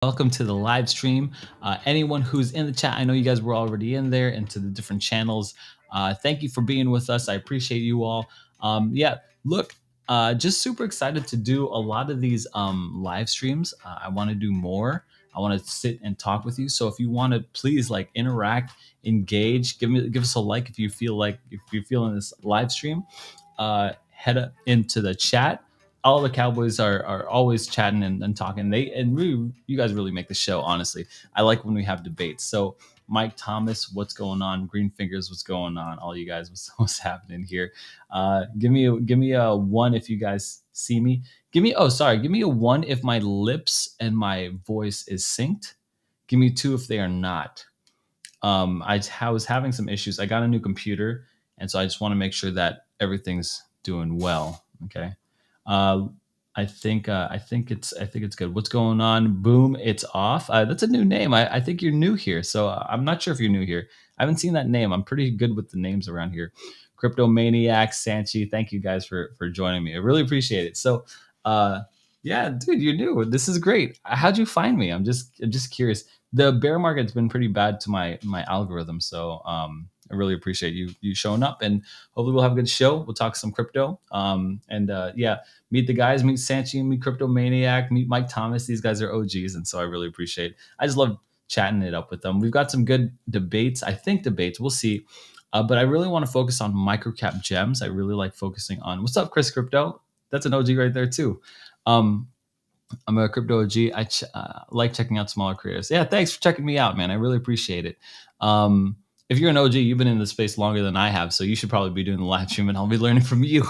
Welcome to the live stream. Anyone who's in the chat, I know you guys were already in there and to the different channels. Thank you for being with us. I appreciate you all. Yeah, look, just super excited to do a lot of these live streams. I want to do more. I want to sit and talk with you. So if you want to, please like interact, engage, give us a like if you're feeling this live stream. Head up into the chat. All the Cowboys are always chatting and talking. Really, you guys really make the show. Honestly, I like when we have debates. So Mike Thomas, what's going on? Green Fingers, what's going on? All you guys, what's happening here? Give me a one if you guys see me. Give me a one if my lips and my voice is synced. Give me two if they are not. I was having some issues. I got a new computer, and so I just want to make sure that everything's doing well. Okay. Uh, I think it's good. What's going on? Boom, it's off. That's a new name. I think you're new here, so I'm not sure if you're new here. I haven't seen that name. I'm pretty good with the names around here. Crypto Maniac, Sanchi. Thank you guys for joining me. I really appreciate it. So, uh, yeah, dude, you're new. This is great. How'd you find me? I'm just curious. The bear market's been pretty bad to my algorithm, so I really appreciate you showing up, and hopefully we'll have a good show. We'll talk some crypto. Yeah, meet the guys, meet Sanchi, meet Crypto Maniac, meet Mike Thomas. These guys are OGs, and so I really appreciate. I just love chatting it up with them. We've got some good debates. I think debates. We'll see. But I really want to focus on microcap gems. I really like focusing on what's up, Chris Crypto. That's an OG right there too. Um, I'm a crypto OG. I like checking out smaller creators. Yeah, thanks for checking me out, man. I really appreciate it. If you're an OG, you've been in the space longer than I have, so you should probably be doing the live stream, and I'll be learning from you.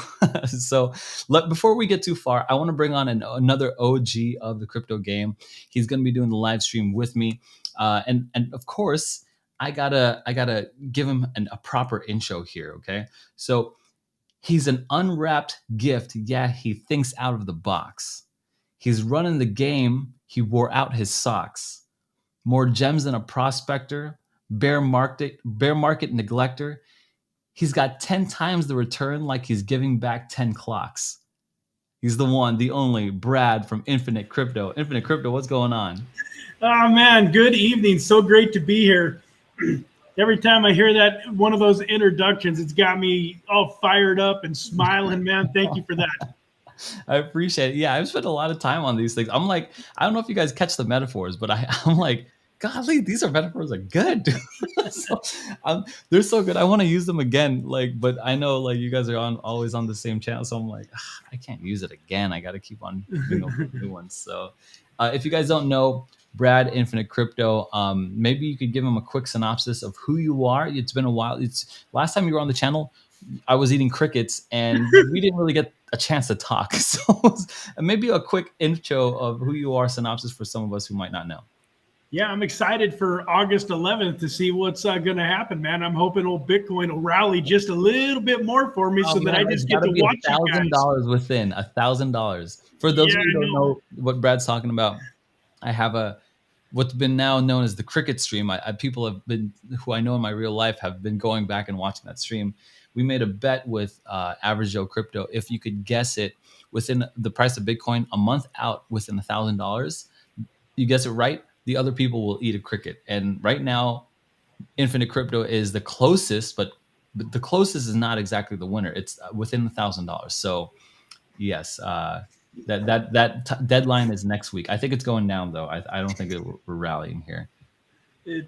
So, before we get too far, I want to bring on another OG of the crypto game. He's going to be doing the live stream with me, and of course, I gotta give him a proper intro here. Okay, so he's an unwrapped gift. Yeah, he thinks out of the box. He's running the game. He wore out his socks. More gems than a prospector, bear market neglector. He's got 10 times the return like he's giving back 10 clocks. He's the one, the only Brad from Infinite Crypto. Infinite Crypto, what's going on? Oh man, good evening. So great to be here. Every time I hear that one of those introductions, it's got me all fired up and smiling, man. Thank you for that. I appreciate it. Yeah, I've spent a lot of time on these things. I'm like, I don't know if you guys catch the metaphors, but I'm like, golly, these are metaphors are good. So, they're so good. I want to use them again. But I know like you guys are always on the same channel, so I'm like, I can't use it again. I got to keep on doing new ones. So, if you guys don't know Brad Infinite Crypto, maybe you could give him a quick synopsis of who you are. It's been a while. It's last time you were on the channel, I was eating crickets and we didn't really get a chance to talk. So maybe a quick intro of who you are, synopsis for some of us who might not know. Yeah, I'm excited for August 11th to see what's going to happen, man. I'm hoping old Bitcoin will rally just a little bit more for me that I just get to watch $1,000 within $1,000. For those of you who don't know what Brad's talking about, I have what's been now known as the cricket stream. People have been who I know in my real life have been going back and watching that stream. We made a bet with Average Joe Crypto. If you could guess it within the price of Bitcoin a month out within $1,000, you guess it right, the other people will eat a cricket. And right now, Infinite Crypto is the closest, but the closest is not exactly the winner. It's within $1,000. So yes, that deadline is next week. I think it's going down though. I don't think we're rallying here.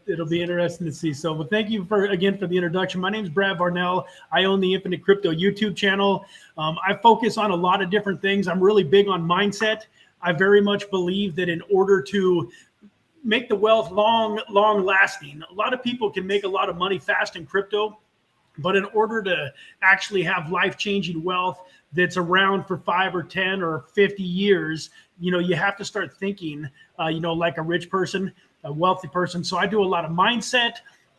It'll be interesting to see. So, well, thank you again for the introduction. My name is Brad Varnell. I own the Infinite Crypto YouTube channel. I focus on a lot of different things. I'm really big on mindset. I very much believe that in order to make the wealth long lasting, a lot of people can make a lot of money fast in crypto, but in order to actually have life-changing wealth that's around for 5 or 10 or 50 years, you have to start thinking, like a rich person, a wealthy person. So I do a lot of mindset.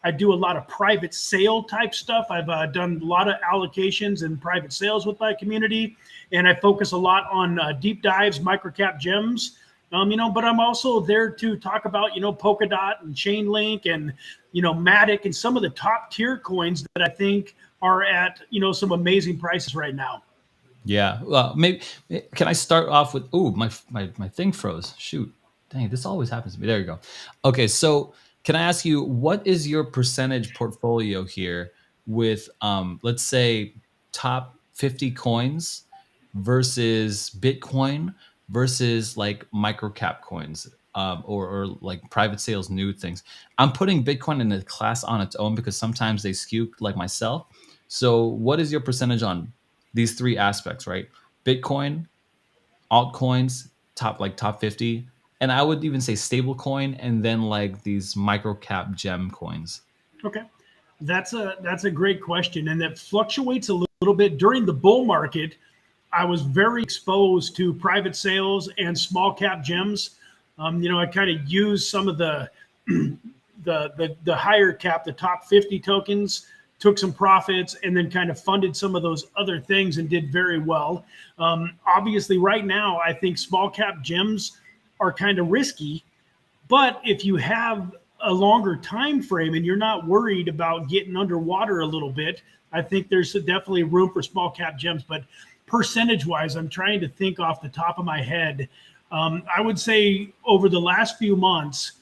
I do a lot of private sale type stuff. I've done a lot of allocations and private sales with my community. And I focus a lot on deep dives, microcap gems. But I'm also there to talk about, Polkadot and Chainlink and, Matic and some of the top tier coins that I think are at, some amazing prices right now. Yeah. Well, maybe can I start off with, my thing froze. Shoot. Dang, this always happens to me. There you go. Okay, so can I ask you what is your percentage portfolio here with let's say top 50 coins versus Bitcoin versus like microcap coins or like private sales new things. I'm putting Bitcoin in a class on its own because sometimes they skew like myself. So what is your percentage on these three aspects, right? Bitcoin, altcoins, top 50, and I would even say stablecoin, and then like these micro cap gem coins. Okay. That's a great question, and that fluctuates a little bit during the bull market. I was very exposed to private sales and small cap gems. I kind of used some of the higher cap, the top 50 tokens, took some profits, and then kind of funded some of those other things and did very well. Obviously, right now, I think small cap gems are kind of risky, but if you have a longer time frame and you're not worried about getting underwater a little bit, I think there's definitely room for small cap gems. But percentage wise, I'm trying to think off the top of my head. I would say over the last few months,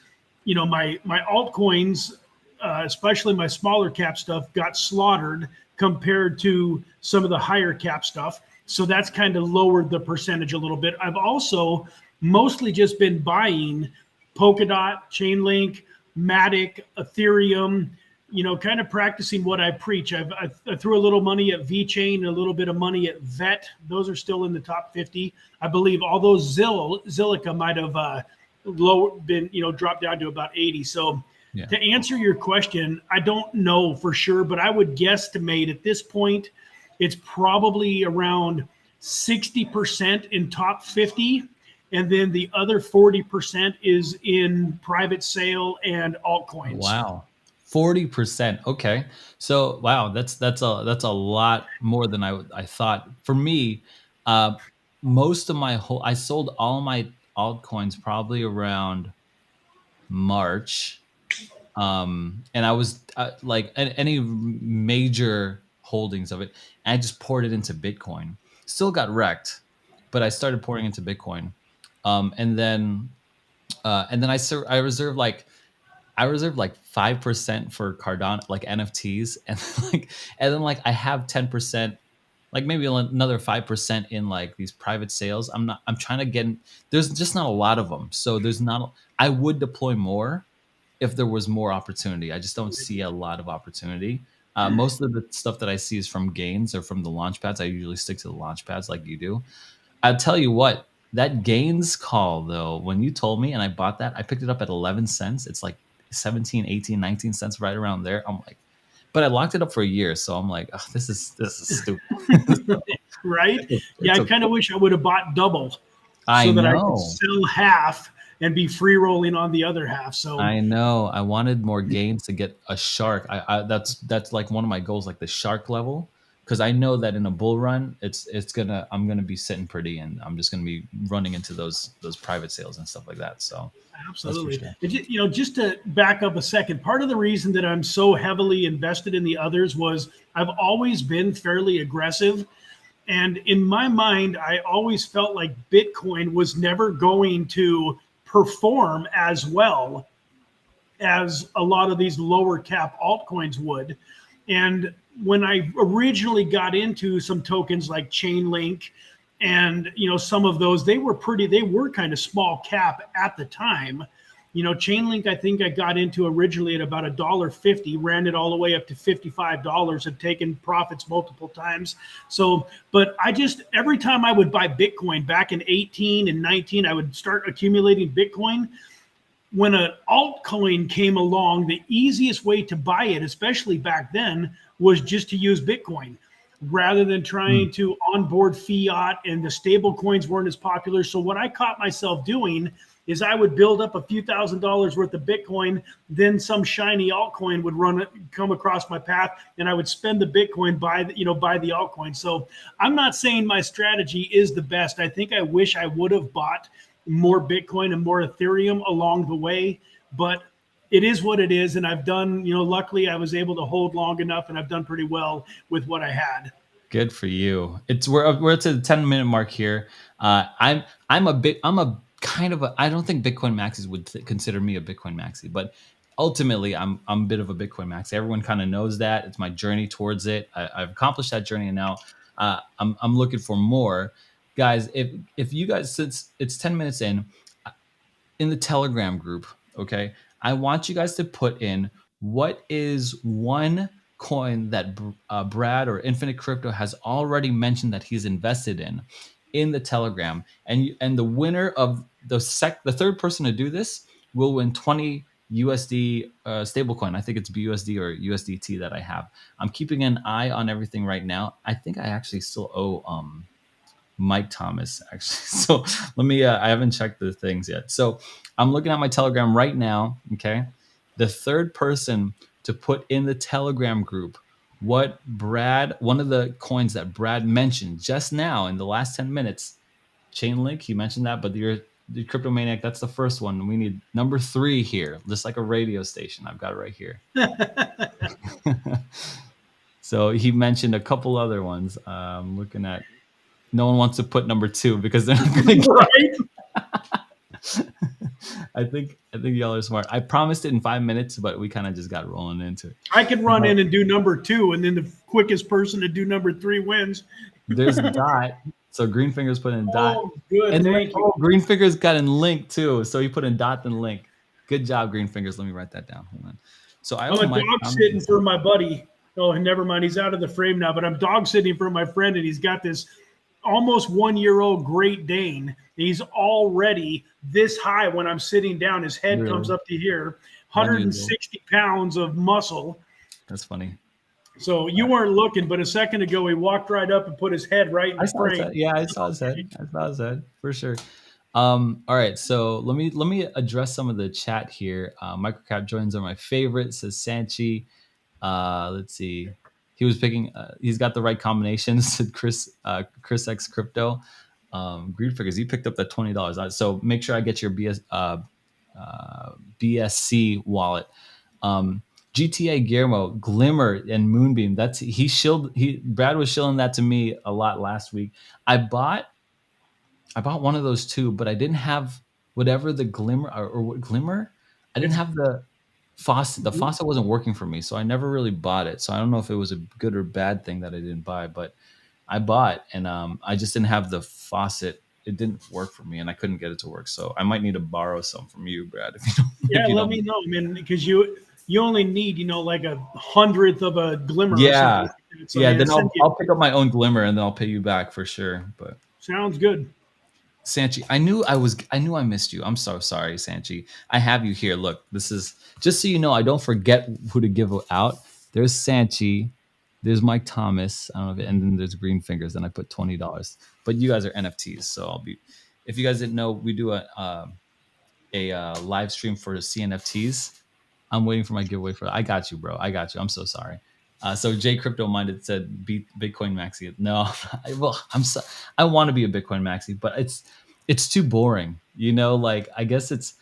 my altcoins, especially my smaller cap stuff, got slaughtered compared to some of the higher cap stuff. So that's kind of lowered the percentage a little bit. I've also mostly just been buying Polkadot, Chainlink, Matic, Ethereum, kind of practicing what I preach. I threw a little money at VeChain and a little bit of money at VET. Those are still in the top 50. I believe, although Zilliqa might have dropped down to about 80. So Yeah. to answer your question, I don't know for sure, but I would guesstimate at this point, it's probably around 60% in top 50. And then the other 40% is in private sale and altcoins. Wow. 40%. Okay. So wow, that's a lot more than I thought. For me, uh most of my whole I sold all my altcoins probably around March. And I was like any major holdings of it, and I just poured it into Bitcoin. Still got wrecked, but I started pouring into Bitcoin. And then I reserved like 5% for Cardano, like NFTs, and then like I have 10%, like maybe another 5% in like these private sales. I'm trying to get in, there's just not a lot of them. So there's not I would deploy more if there was more opportunity. I just don't see a lot of opportunity. Most of the stuff that I see is from gains or from the launch pads. I usually stick to the launch pads like you do. I'll tell you what, that gains call though, when you told me and I bought that, I picked it up at 11 cents. It's like 17, 18, 19 cents right around there. I'm like, but I locked it up for a year. So I'm like, oh, this is stupid. So Right? Yeah, it's I okay. kind of wish I would have bought double I so that I could know. sell half and be free rolling on the other half. So I know. I wanted more gains to get a shark. That's like one of my goals, like the shark level, because I know that in a bull run, I'm gonna be sitting pretty, and I'm just gonna be running into those private sales and stuff like that. So that's for absolutely. sure. Just to back up a second, part of the reason that I'm so heavily invested in the others was I've always been fairly aggressive. And in my mind, I always felt like Bitcoin was never going to perform as well as a lot of these lower cap altcoins would. And when I originally got into some tokens like Chainlink and some of those, they were kind of small cap at the time. Chainlink, I think I got into originally at about $1.50, ran it all the way up to $55, had taken profits multiple times. So, but every time I would buy Bitcoin back in 18 and 19, I would start accumulating Bitcoin. When an altcoin came along, the easiest way to buy it, especially back then, was just to use Bitcoin rather than Mm. trying to onboard fiat, and the stable coins weren't as popular. So what I caught myself doing is I would build up a few $1,000s worth of Bitcoin, then some shiny altcoin would come across my path, and I would spend the Bitcoin buy the altcoin. So I'm not saying my strategy is the best. I think I wish I would have bought more Bitcoin and more Ethereum along the way, but it is what it is. And I've done, luckily I was able to hold long enough, and I've done pretty well with what I had. Good for you. We're to the 10-minute mark here. I'm a kind of I don't think Bitcoin maxis would consider me a Bitcoin maxi, but ultimately I'm a bit of a Bitcoin maxi. Everyone kind of knows that. It's my journey towards it. I've accomplished that journey, and now I'm looking for more. Guys, if you guys, since it's 10 minutes in the Telegram group, okay, I want you guys to put in what is one coin that Brad or Infinite Crypto has already mentioned that he's invested in the Telegram, and the winner of the third person to do this will win 20 USD stablecoin. I think it's BUSD or USDT that I have. I'm keeping an eye on everything right now. I think I actually still owe Mike Thomas actually. So let me. I haven't checked the things yet. So I'm looking at my Telegram right now. Okay, the third person to put in the Telegram group what one of the coins that Brad mentioned just now in the last 10 minutes, Chainlink. He mentioned that, but you're the Crypto Maniac. That's the first one. We need number 3 here, just like a radio station. I've got it right here. So he mentioned a couple other ones. I'm looking at. No one wants to put number 2 because they're not going to right. I think y'all are smart. I promised it in 5 minutes, but we kind of just got rolling into it. I can run in and do number 2, and then the quickest person to do number 3 wins. There's Dot. So Greenfinger's put in Dot. Oh, good. And thank you. Greenfinger's got in Link too. So he put in Dot and Link. Good job, Greenfingers. Let me write that down. Hold on. So I'm a dog sitting for my buddy. Oh, never mind. He's out of the frame now, but I'm dog sitting for my friend, and he's got this almost 1-year-old Great Dane. He's already this high when I'm sitting down. His head comes up to here, 160 pounds of muscle. That's funny. So you weren't looking, but a second ago he walked right up and put his head right in the frame. Yeah, I saw his head. For sure. All right, so let me address some of the chat here. Microcap joins are my favorite, says Sanchi. Let's see. He was picking. He's got the right combinations. Said Chris X Crypto. Greed Figures. You picked up that $20. So make sure I get your BSC wallet. GTA Guillermo, Glimmer, and Moonbeam. Brad was shilling that to me a lot last week. I bought one of those too, but I didn't have whatever the Glimmer or Glimmer. I didn't have the faucet. The faucet wasn't working for me, so I never really bought it. So I don't know if it was a good or bad thing that I didn't buy, but I bought, and I just didn't have the faucet. It didn't work for me, and I couldn't get it to work. So I might need to borrow some from you, Brad. If you don't, let me know, man, because you only need like 1/100th of a Glimmer. Yeah, or something. So, yeah. Then I'll pick up my own Glimmer, and then I'll pay you back for sure. But sounds good. Sanchi, I knew I missed you. I'm so sorry, Sanchi. I have you here. Look, this is just so you know. I don't forget who to give out. There's Sanchi. There's Mike Thomas. I don't know, and then there's Green Fingers. And I put $20. But you guys are NFTs, so I'll be. If you guys didn't know, we do a live stream for CNFTs. I'm waiting for my giveaway for. I got you, bro. I got you. I'm so sorry. So Jay Crypto Minded said beat Bitcoin Maxi. No, I want to be a Bitcoin Maxi, but it's too boring. Like I guess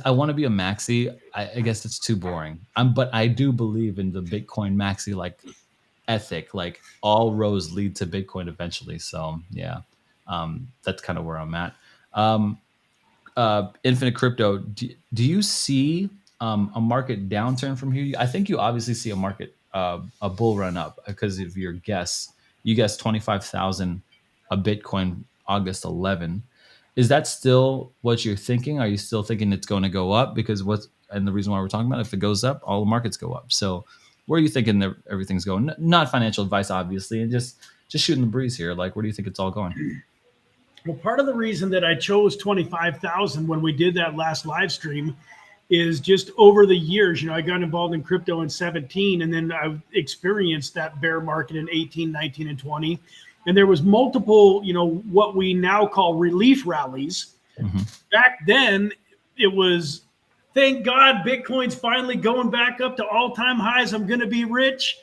I want to be a Maxi. I guess it's too boring. But I do believe in the Bitcoin Maxi like ethic. Like all roads lead to Bitcoin eventually. So yeah, that's kind of where I'm at. Infinite Crypto. Do you see a market downturn from here? I think you obviously see a bull run up because of your guess. You guessed 25,000 a Bitcoin August 11. Is that still what you're thinking? Are you still thinking it's going to go up? Because and the reason why we're talking about it, if it goes up, all the markets go up. So where are you thinking that everything's going? Not financial advice, obviously, and just shooting the breeze here. Like, where do you think it's all going? Well, part of the reason that I chose 25,000 when we did that last live stream is just over the years, I got involved in crypto in 17, and then I experienced that bear market in 18, 19, and 20. And there was multiple, what we now call relief rallies. Mm-hmm. Back then, it was, thank God, Bitcoin's finally going back up to all-time highs. I'm going to be rich.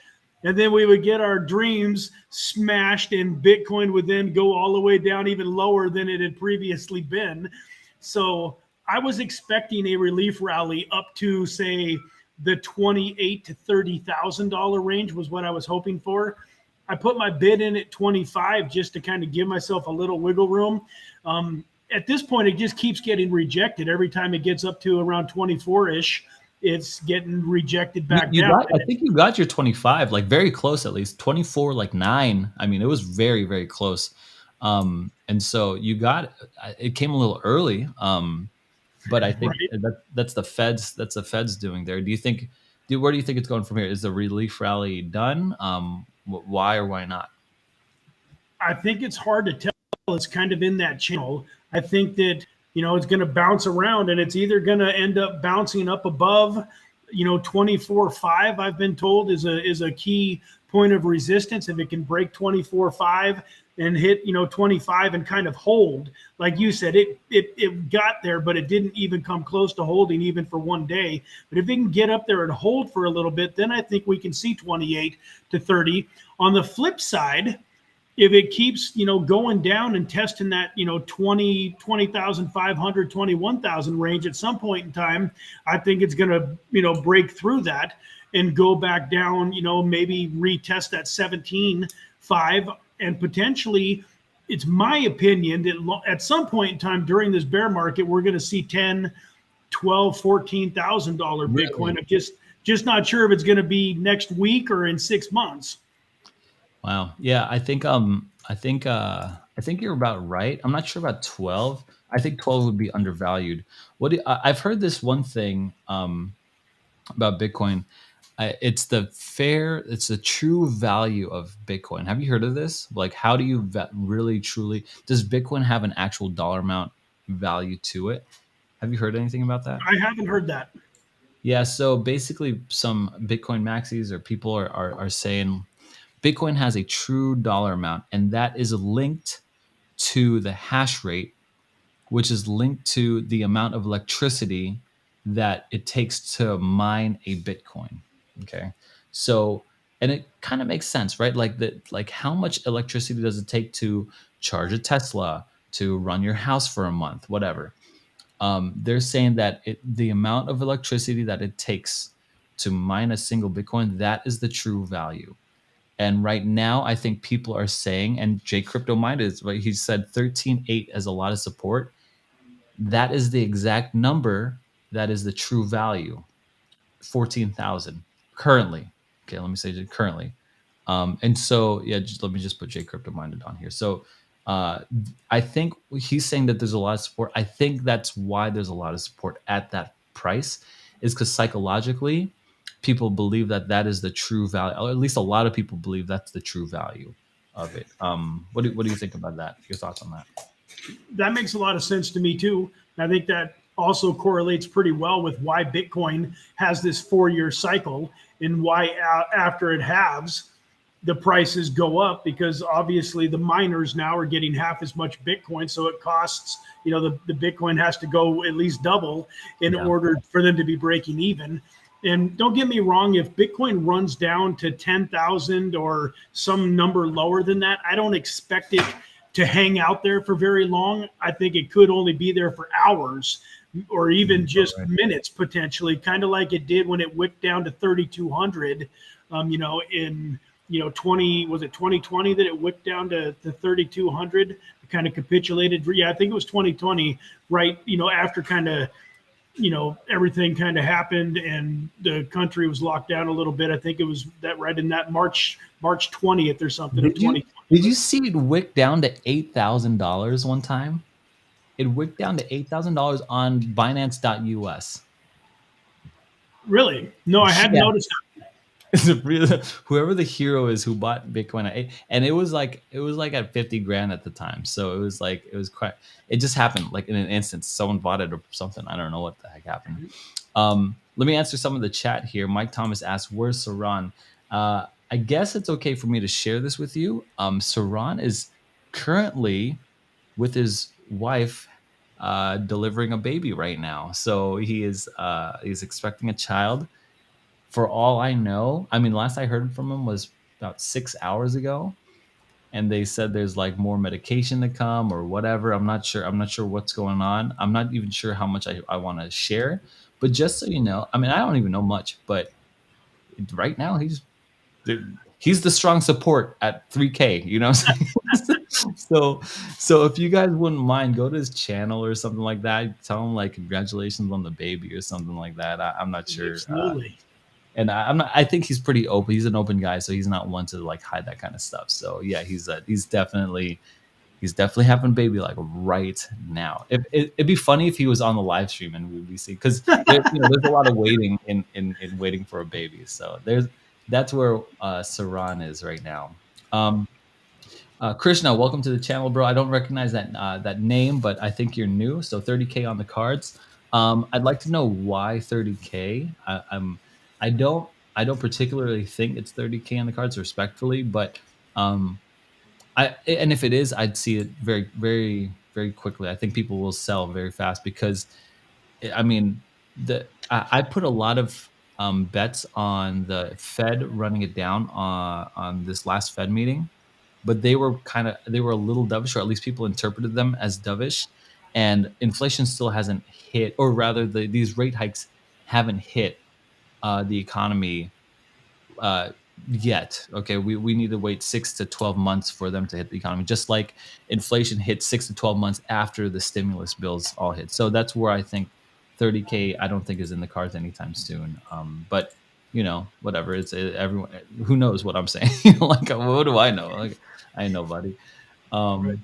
And then we would get our dreams smashed, and Bitcoin would then go all the way down even lower than it had previously been. So I was expecting a relief rally up to, say, the $28,000 to $30,000 range was what I was hoping for. I put my bid in at 25 just to kind of give myself a little wiggle room. at this point, it just keeps getting rejected. Every time it gets up to around 24-ish, it's getting rejected back You down. got, I think you got your 25, like very close at least. 24, like 9. I mean, it was very, very close. And so you got it came a little early. But I think Right. that's the Feds doing there. Do you think where do you think it's going from here? Is the relief rally done? Why or why not? I think it's hard to tell. It's kind of in that channel. I think that, it's going to bounce around, and it's either going to end up bouncing up above, 24.5, I've been told is a key point of resistance. If it can break 24.5 and hit, 25 and kind of hold, like you said, it got there, but it didn't even come close to holding even for one day. But if it can get up there and hold for a little bit, then I think we can see 28 to 30. On the flip side, if it keeps, going down and testing that, 20,500, 21,000 range at some point in time, I think it's going to, break through that and go back down, maybe retest that 17.5, and potentially, it's my opinion that at some point in time during this bear market, we're going to see 10, 12, $14,000 Bitcoin. Really? I'm just not sure if it's going to be next week or in 6 months. Wow. Yeah, I think you're about right. I'm not sure about 12. I think 12 would be undervalued. I've heard this one thing about Bitcoin. It's the true value of Bitcoin. Have you heard of this? Like, how do you really truly, does Bitcoin have an actual dollar amount value to it? Have you heard anything about that? I haven't heard that. Yeah, so basically, some Bitcoin maxis or people are saying Bitcoin has a true dollar amount, and that is linked to the hash rate, which is linked to the amount of electricity that it takes to mine a Bitcoin. Okay. So, and it kind of makes sense, right? Like how much electricity does it take to charge a Tesla, to run your house for a month, whatever? They're saying that the amount of electricity that it takes to mine a single Bitcoin, that is the true value. And right now, I think people are saying, and Jay Crypto Mind is right. He said 13.8 has a lot of support. That is the exact number. That is the true value. 14,000 currently. Okay, let me say currently. And so, yeah, let me just put Jay Crypto Minded on here. So, uh, I think he's saying that there's a lot of support. I think that's why there's a lot of support at that price, is because psychologically, people believe that that is the true value, or at least a lot of people believe that's the true value of it. What do you think about that? Your thoughts on that? That makes a lot of sense to me too. I think that also correlates pretty well with why Bitcoin has this 4-year cycle, and why after it halves, the prices go up, because obviously the miners now are getting half as much Bitcoin. So it costs, the Bitcoin has to go at least double in Yeah. order for them to be breaking even. And don't get me wrong, if Bitcoin runs down to 10,000 or some number lower than that, I don't expect it to hang out there for very long. I think it could only be there for hours or even just Right. minutes potentially, kind of like it did when it wicked down to 3,200. In 20, was it 2020 that it wicked down to 3,200? It kind of capitulated. Yeah, I think it was 2020, right? After kind of everything kind of happened and the country was locked down a little bit. I think it was that right in that March 20th or something of Did you 2020. did you see it wick down to $8,000 one time? It wicked down to $8,000 on Binance.us. Really? No, I hadn't Yeah. noticed that. Whoever the hero is who bought Bitcoin at and it was like at 50 grand at the time. So it was quite, it just happened like in an instant. Someone bought it or something. I don't know what the heck happened. Let me answer some of the chat here. Mike Thomas asked, "Where's Saran?" I guess it's okay for me to share this with you. Saran is currently with his wife, delivering a baby right now. So he's expecting a child. For all I know, I mean, last I heard from him was about 6 hours ago, and they said there's like more medication to come or whatever. I'm not sure. I'm not sure what's going on. I'm not even sure how much I want to share. But just so you know, I mean, I don't even know much, but right now he's the strong support at 3K. You know what I'm saying? So so if you guys wouldn't mind, go to his channel or something like that. Tell him like congratulations on the baby or something like that. I'm not sure. Absolutely. And I'm not. I think he's pretty open. He's an open guy, so he's not one to like hide that kind of stuff. So yeah, he's definitely having a baby like right now. It'd be funny if he was on the live stream and we'd be seeing, because there's a lot of waiting in waiting for a baby. So that's where Saran is right now. Krishna, welcome to the channel, bro. I don't recognize that name, but I think you're new. So 30K on the cards. I'd like to know why 30K. I don't particularly think it's 30K on the cards, respectfully, but and if it is, I'd see it very, very, very quickly. I think people will sell very fast because, I mean, I put a lot of bets on the Fed running it down on this last Fed meeting, but they were a little dovish, or at least people interpreted them as dovish, and inflation still hasn't hit, or rather, these rate hikes haven't hit the economy uh, yet. Okay, we need to wait 6 to 12 months for them to hit the economy, just like inflation hit 6 to 12 months after the stimulus bills all hit. So that's where I think 30K I don't think is in the cards anytime soon. But whatever. Everyone who knows what I'm saying. Like, what do I know? Like, I ain't nobody. Right.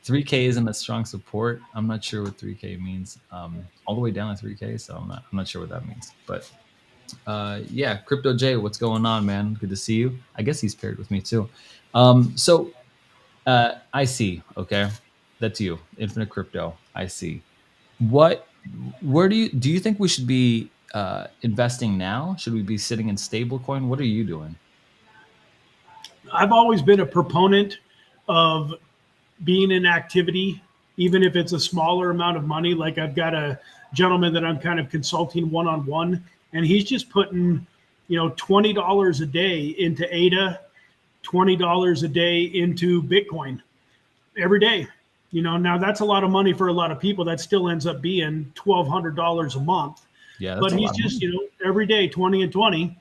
3K isn't a strong support. I'm not sure what 3K means. All the way down to 3K, so I'm not sure what that means. But yeah, Crypto J, what's going on, man? Good to see you. I guess he's paired with me too. So I see. Okay, that's you, Infinite Crypto. I see. What? Where do you think we should be investing now? Should we be sitting in stablecoin? What are you doing? I've always been a proponent of being in activity, even if it's a smaller amount of money. Like I've got a gentleman that I'm kind of consulting one on one, and he's just putting, $20 a day into ADA, $20 a day into Bitcoin every day. Now that's a lot of money for a lot of people. That still ends up being $1,200 a month. Yeah, that's But a he's lot of just, money. every day 20 and 20.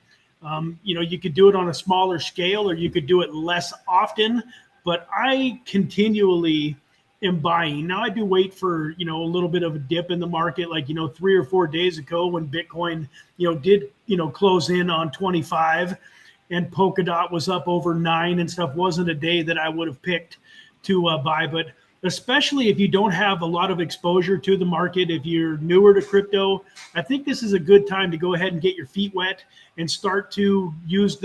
You could do it on a smaller scale or you could do it less often. But I continually am buying. Now I do wait for, a little bit of a dip in the market, like, 3 or 4 days ago when Bitcoin, did, close in on 25 and Polkadot was up over 9 and stuff. Wasn't a day that I would have picked to buy. But especially if you don't have a lot of exposure to the market, if you're newer to crypto, I think this is a good time to go ahead and get your feet wet and start to use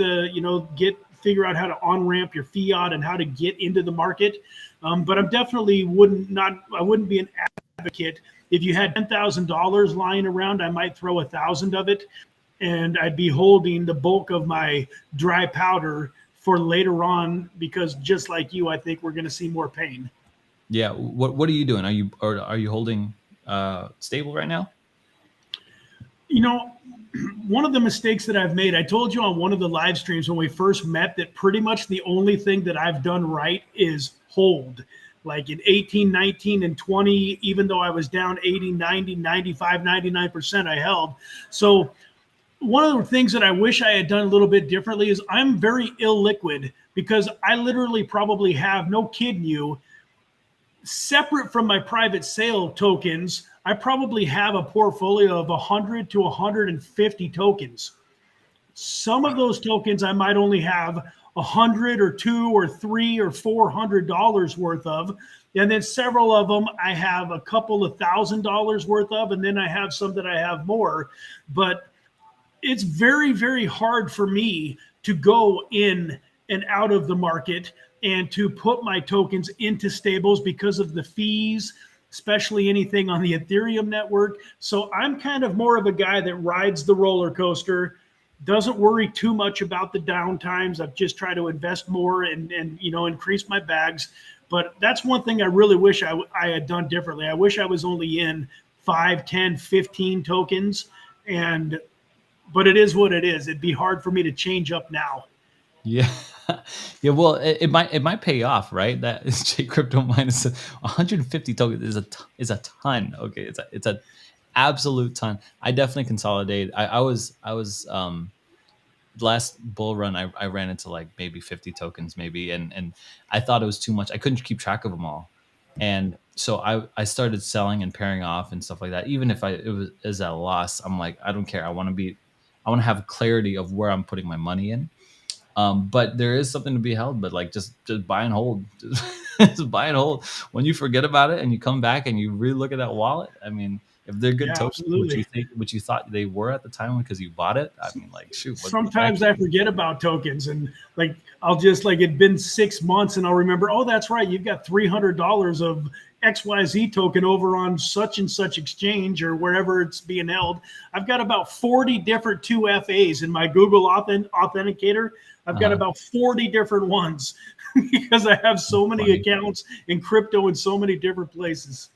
figure out how to on ramp your fiat and how to get into the market. But I'm definitely I wouldn't be an advocate. If you had $10,000 lying around, I might throw 1,000 of it, and I'd be holding the bulk of my dry powder for later on, because just like you, I think we're going to see more pain. Yeah. What are you doing? Are you holding stable right now? You know, one of the mistakes that I've made, I told you on one of the live streams when we first met that pretty much the only thing that I've done right is hold. Like in 18, 19, and 20, even though I was down 80, 90, 95, 99%, I held. So one of the things that I wish I had done a little bit differently is I'm very illiquid, because I literally probably have, no kidding you, separate from my private sale tokens, I probably have a portfolio of 100 to 150 tokens. Some of those tokens I might only have 100 or two or three or $400 worth of. And then several of them I have a couple of $1,000 worth of. And then I have some that I have more. But it's very, very hard for me to go in and out of the market and to put my tokens into stables because of the fees, especially anything on the Ethereum network. So I'm kind of more of a guy that rides the roller coaster, doesn't worry too much about the down times. I've just tried to invest more and increase my bags. But that's one thing I really wish I had done differently. I wish I was only in 5, 10, 15 tokens. But it is what it is. It'd be hard for me to change up now. Yeah. Yeah, well, it might pay off, right? That is J crypto minus 150 tokens is a ton. Okay, it's a absolute ton. I definitely consolidate. I was last bull run, I ran into like maybe 50 tokens, maybe, and I thought it was too much. I couldn't keep track of them all, and so I started selling and pairing off and stuff like that. Even if it was is at a loss, I'm like, I don't care. I want to have clarity of where I'm putting my money in. But there is something to be held, but like just buy and hold, just buy and hold. When you forget about it and you come back and you really look at that wallet, I mean, if they're good Yeah, tokens, absolutely. which you thought they were at the time because you bought it, I mean, like shoot, what the heck? Sometimes I forget about tokens, and like I'll just like it'd been 6 months and I'll remember, oh, that's right, you've got $300 of XYZ token over on such and such exchange or wherever it's being held. I've got about 40 different 2FAs in my Google Authenticator. I've got Uh-huh. about 40 different ones because I have so many Funny. accounts in crypto in so many different places.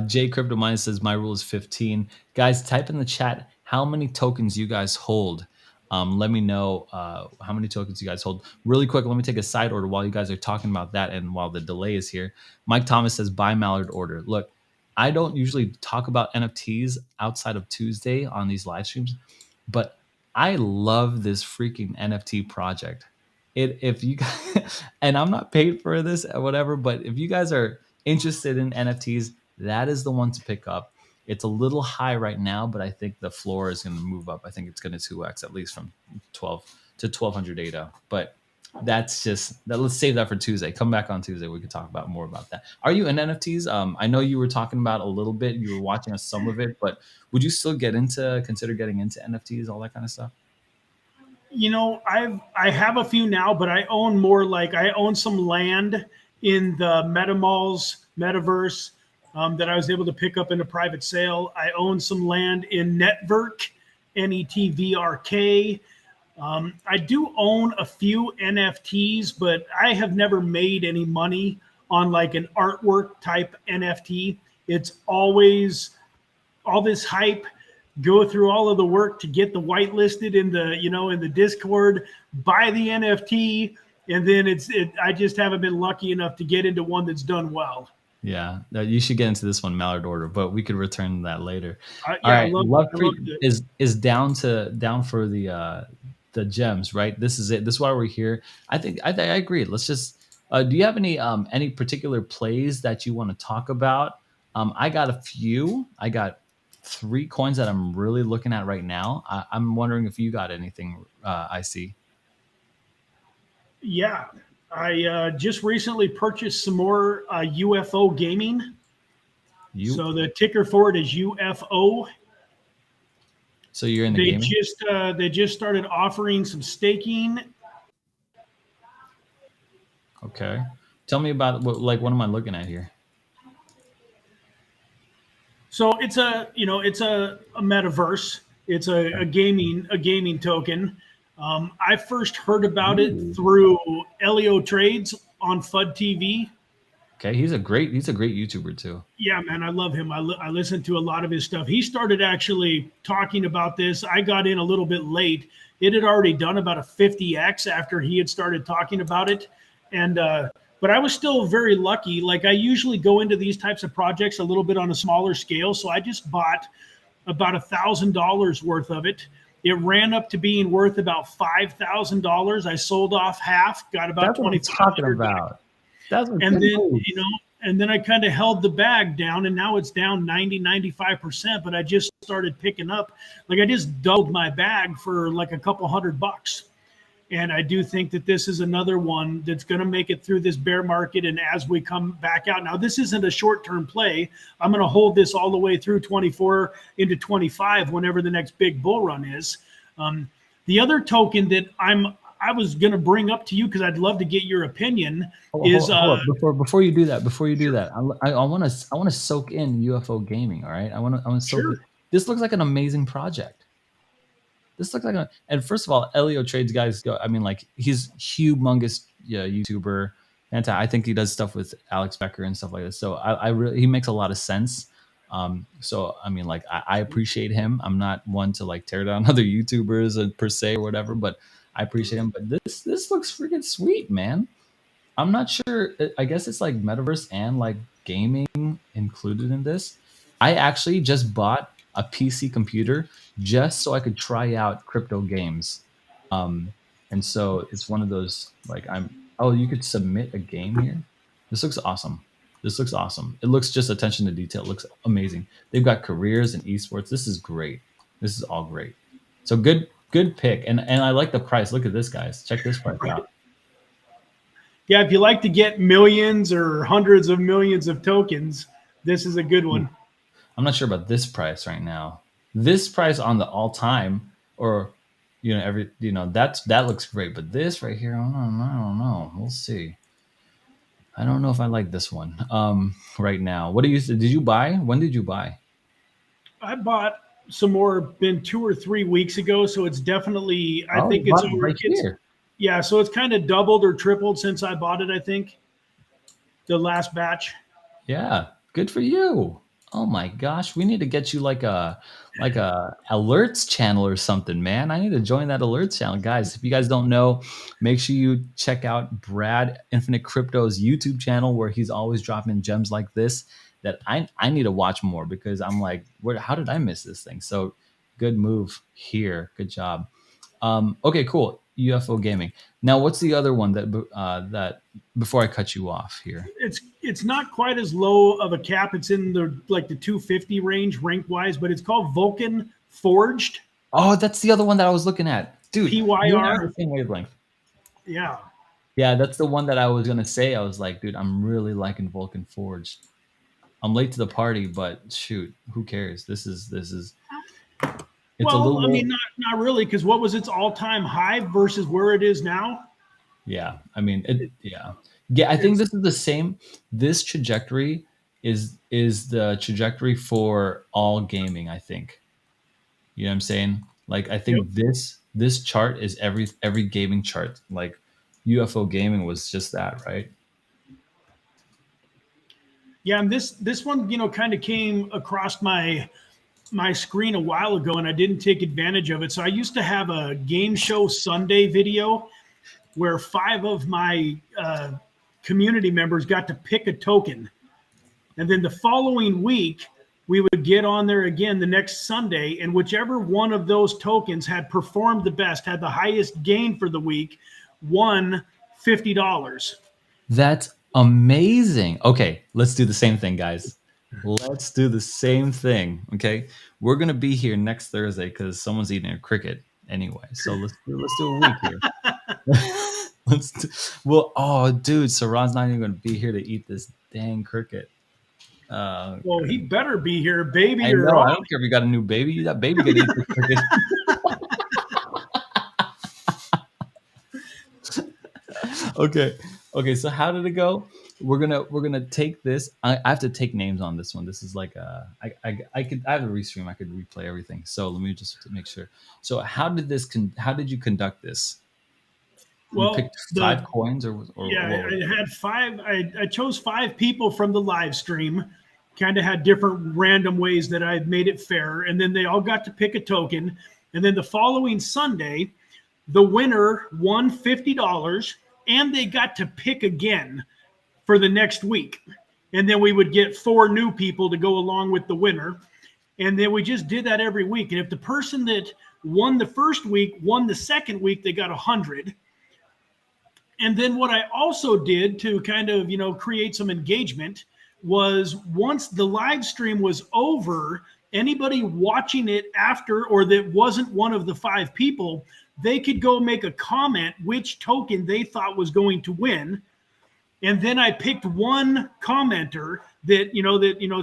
J Crypto Mine says my rule is 15. Guys, type in the chat how many tokens you guys hold. Let me know how many tokens you guys hold. Really quick, let me take a side order while you guys are talking about that and while the delay is here. Mike Thomas says buy Mallard order. Look, I don't usually talk about NFTs outside of Tuesday on these live streams, but I love this freaking NFT project. If you guys, and I'm not paid for this or whatever, but if you guys are interested in NFTs, that is the one to pick up. It's a little high right now, but I think the floor is going to move up. I think it's going to 2x at least from 12 to 1200 data. But that's just that. Let's save that for Tuesday. Come back on Tuesday. We can talk about more about that. Are you in NFTs? I know you were talking about a little bit. You were watching some of it, but would you still consider getting into NFTs, all that kind of stuff? I have a few now, but I own more. Like I own some land in the MetaMalls metaverse that I was able to pick up in a private sale. I own some land in Network, NETVRK. I do own a few NFTs, but I have never made any money on like an artwork type NFT. It's always all this hype, go through all of the work to get the whitelisted in the in the Discord, buy the NFT, and then I just haven't been lucky enough to get into one that's done well. Yeah, you should get into this one, Mallard Order, but we could return to that later. All Yeah, right, I love it. is down for the gems, right? This is it. This is why we're here. I agree. Let's just. Do you have any particular plays that you want to talk about? I got a few. I got 3 coins that I'm really looking at right now. I'm wondering if you got anything. I see Yeah, I just recently purchased some more UFO gaming. you. So the ticker for it is UFO. So you're in the They gaming. just they just started offering some staking. Okay, tell me about what am I looking at here? So it's a metaverse. It's a gaming token. I first heard about it Ooh. through Elio Trades on FUD TV. Okay, he's a great YouTuber too. Yeah, man, I love him. I listened to a lot of his stuff. He started actually talking about this. I got in a little bit late. It had already done about a 50x after he had started talking about it, and but I was still very lucky. Like I usually go into these types of projects a little bit on a smaller scale, so I just bought about $1,000 worth of it. It ran up to being worth about $5,000. I sold off half, got about That's what I'm talking 2,500 back, about. That's a and good then move. and then I kind of held the bag down, and now it's down 90-95%, but I just started picking up, like I just doubled my bag for like a couple $100. And I do think that this is another one that's going to make it through this bear market. And as we come back out, now this isn't a short term play. I'm going to hold this all the way through 24 into 25, whenever the next big bull run is. The other token that I was going to bring up to you, because I'd love to get your opinion, is Hold up. Before you do that, sure, I want to soak in UFO gaming. All right, I want to soak it. sure. This looks like an amazing project. This looks like and first of all, Elio Trades guys go. I mean, like he's humongous, yeah, YouTuber. And I think he does stuff with Alex Becker and stuff like this. So I really he makes a lot of sense. So I mean, like I appreciate him. I'm not one to like tear down other YouTubers per se or whatever, but I appreciate him. But this looks freaking sweet, man. I'm not sure. I guess it's like metaverse and like gaming included in this. I actually just bought a PC computer just so I could try out crypto games. And so it's one of those like oh, you could submit a game here. This looks awesome. This looks awesome. It looks just attention to detail. It looks amazing. They've got careers in esports. This is great. This is all great. So good pick. And I like the price. Look at this, guys. Check this price Right. out. Yeah, if you like to get millions or hundreds of millions of tokens, this is a good one. I'm not sure about this price right now. This price on the all time or that looks great, but this right here, I don't know. We'll see. I don't know if I like this one right now. What did you buy? When did you buy? I bought some more been 2 or 3 weeks ago, so it's definitely I Oh, you think it's bought it over. right It's here. yeah, so it's kind of doubled or tripled since I bought it. I think the last batch. Yeah, good for you. Oh my gosh, we need to get you like a alerts channel or something, man. I need to join that alerts channel, guys. If you guys don't know, make sure you check out Brad Infinite Crypto's YouTube channel where he's always dropping gems like this that I need to watch more because I'm like, how did I miss this thing? So good move here. Good job. Okay, cool. UFO gaming. Now, what's the other one that before I cut you off here? It's not quite as low of a cap. It's in the 250 range rank wise, but it's called Vulcan Forged. Oh, that's the other one that I was looking at. Dude, you and I are PYR. the same wavelength. Yeah. Yeah, that's the one that I was gonna say. I was like, dude, I'm really liking Vulcan Forged. I'm late to the party, but shoot, who cares? This is it's a Well, little I mean, low. not really, because what was its all time high versus where it is now? Yeah, I mean yeah. Yeah, I think It's this is the same. This trajectory is the trajectory for all gaming, I think. You know what I'm saying? Like I Yep. think this chart is every gaming chart. Like UFO gaming was just that, right? Yeah, and this one, kind of came across my screen a while ago, and I didn't take advantage of it. So I used to have a game show Sunday video where five of my community members got to pick a token, and then the following week we would get on there again the next Sunday, and whichever one of those tokens had performed the best, had the highest gain for the week, won $50. That's amazing. Okay, let's do the same thing, guys. Let's do the same thing. Okay, we're gonna be here next Thursday because someone's eating a cricket anyway. So let's do a week here. let's do, well, oh, dude, so Ron's not even gonna be here to eat this dang cricket. Well, he better be here, baby I or know. all. I don't care if you got a new baby. That baby gonna eat the cricket. Okay. Okay. So how did it go? We're gonna take this. I have to take names on this one. This is like I have a restream. I could replay everything. So let me just make sure. So how did you conduct this? You Well, picked five coins or yeah, what was I had five. I chose five people from the live stream. Kind of had different random ways that I made it fair, and then they all got to pick a token. And then the following Sunday, the winner won $50, and they got to pick again for the next week. And then we would get four new people to go along with the winner. And then we just did that every week. And if the person that won the first week won the second week, they got 100. And then what I also did to kind of, create some engagement was once the live stream was over, anybody watching it after or that wasn't one of the five people, they could go make a comment which token they thought was going to win. And then I picked one commenter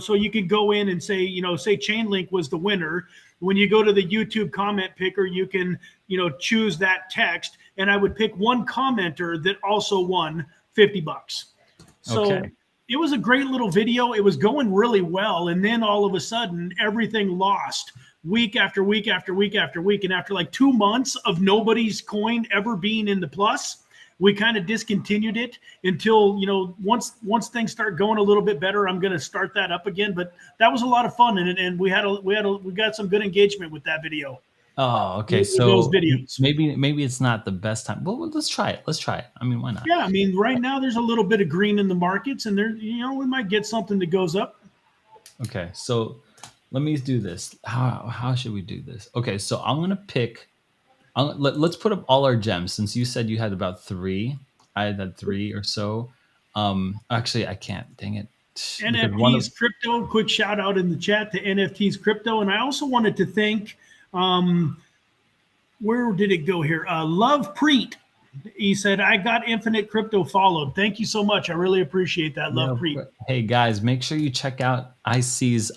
so you could go in and say, say Chainlink was the winner. When you go to the YouTube comment picker, you can, choose that text. And I would pick one commenter that also won $50. So okay. it was a great little video. It was going really well. And then all of a sudden, everything lost week after week after week after week. And after like 2 months of nobody's coin ever being in the plus, we kind of discontinued it until once things start going a little bit better, I'm going to start that up again. But that was a lot of fun, and we got some good engagement with that video. Oh, okay. With those So videos. maybe it's not the best time. Well, let's try it. Let's try it. I mean, why not? Yeah, I mean, right now there's a little bit of green in the markets, and we might get something that goes up. Okay. So let me do this. How should we do this? Okay. So I'm gonna pick Let's put up all our gems. Since you said you had about three, I had three or so. Actually, I can't. Dang it, because one of NFTs crypto. Quick shout out in the chat to NFTs crypto, and I also wanted to thank. Where did it go here? Love Preet. He said, "I got Infinite Crypto followed. Thank you so much. I really appreciate that, yeah. Love Preet." Hey guys, make sure you check out IC's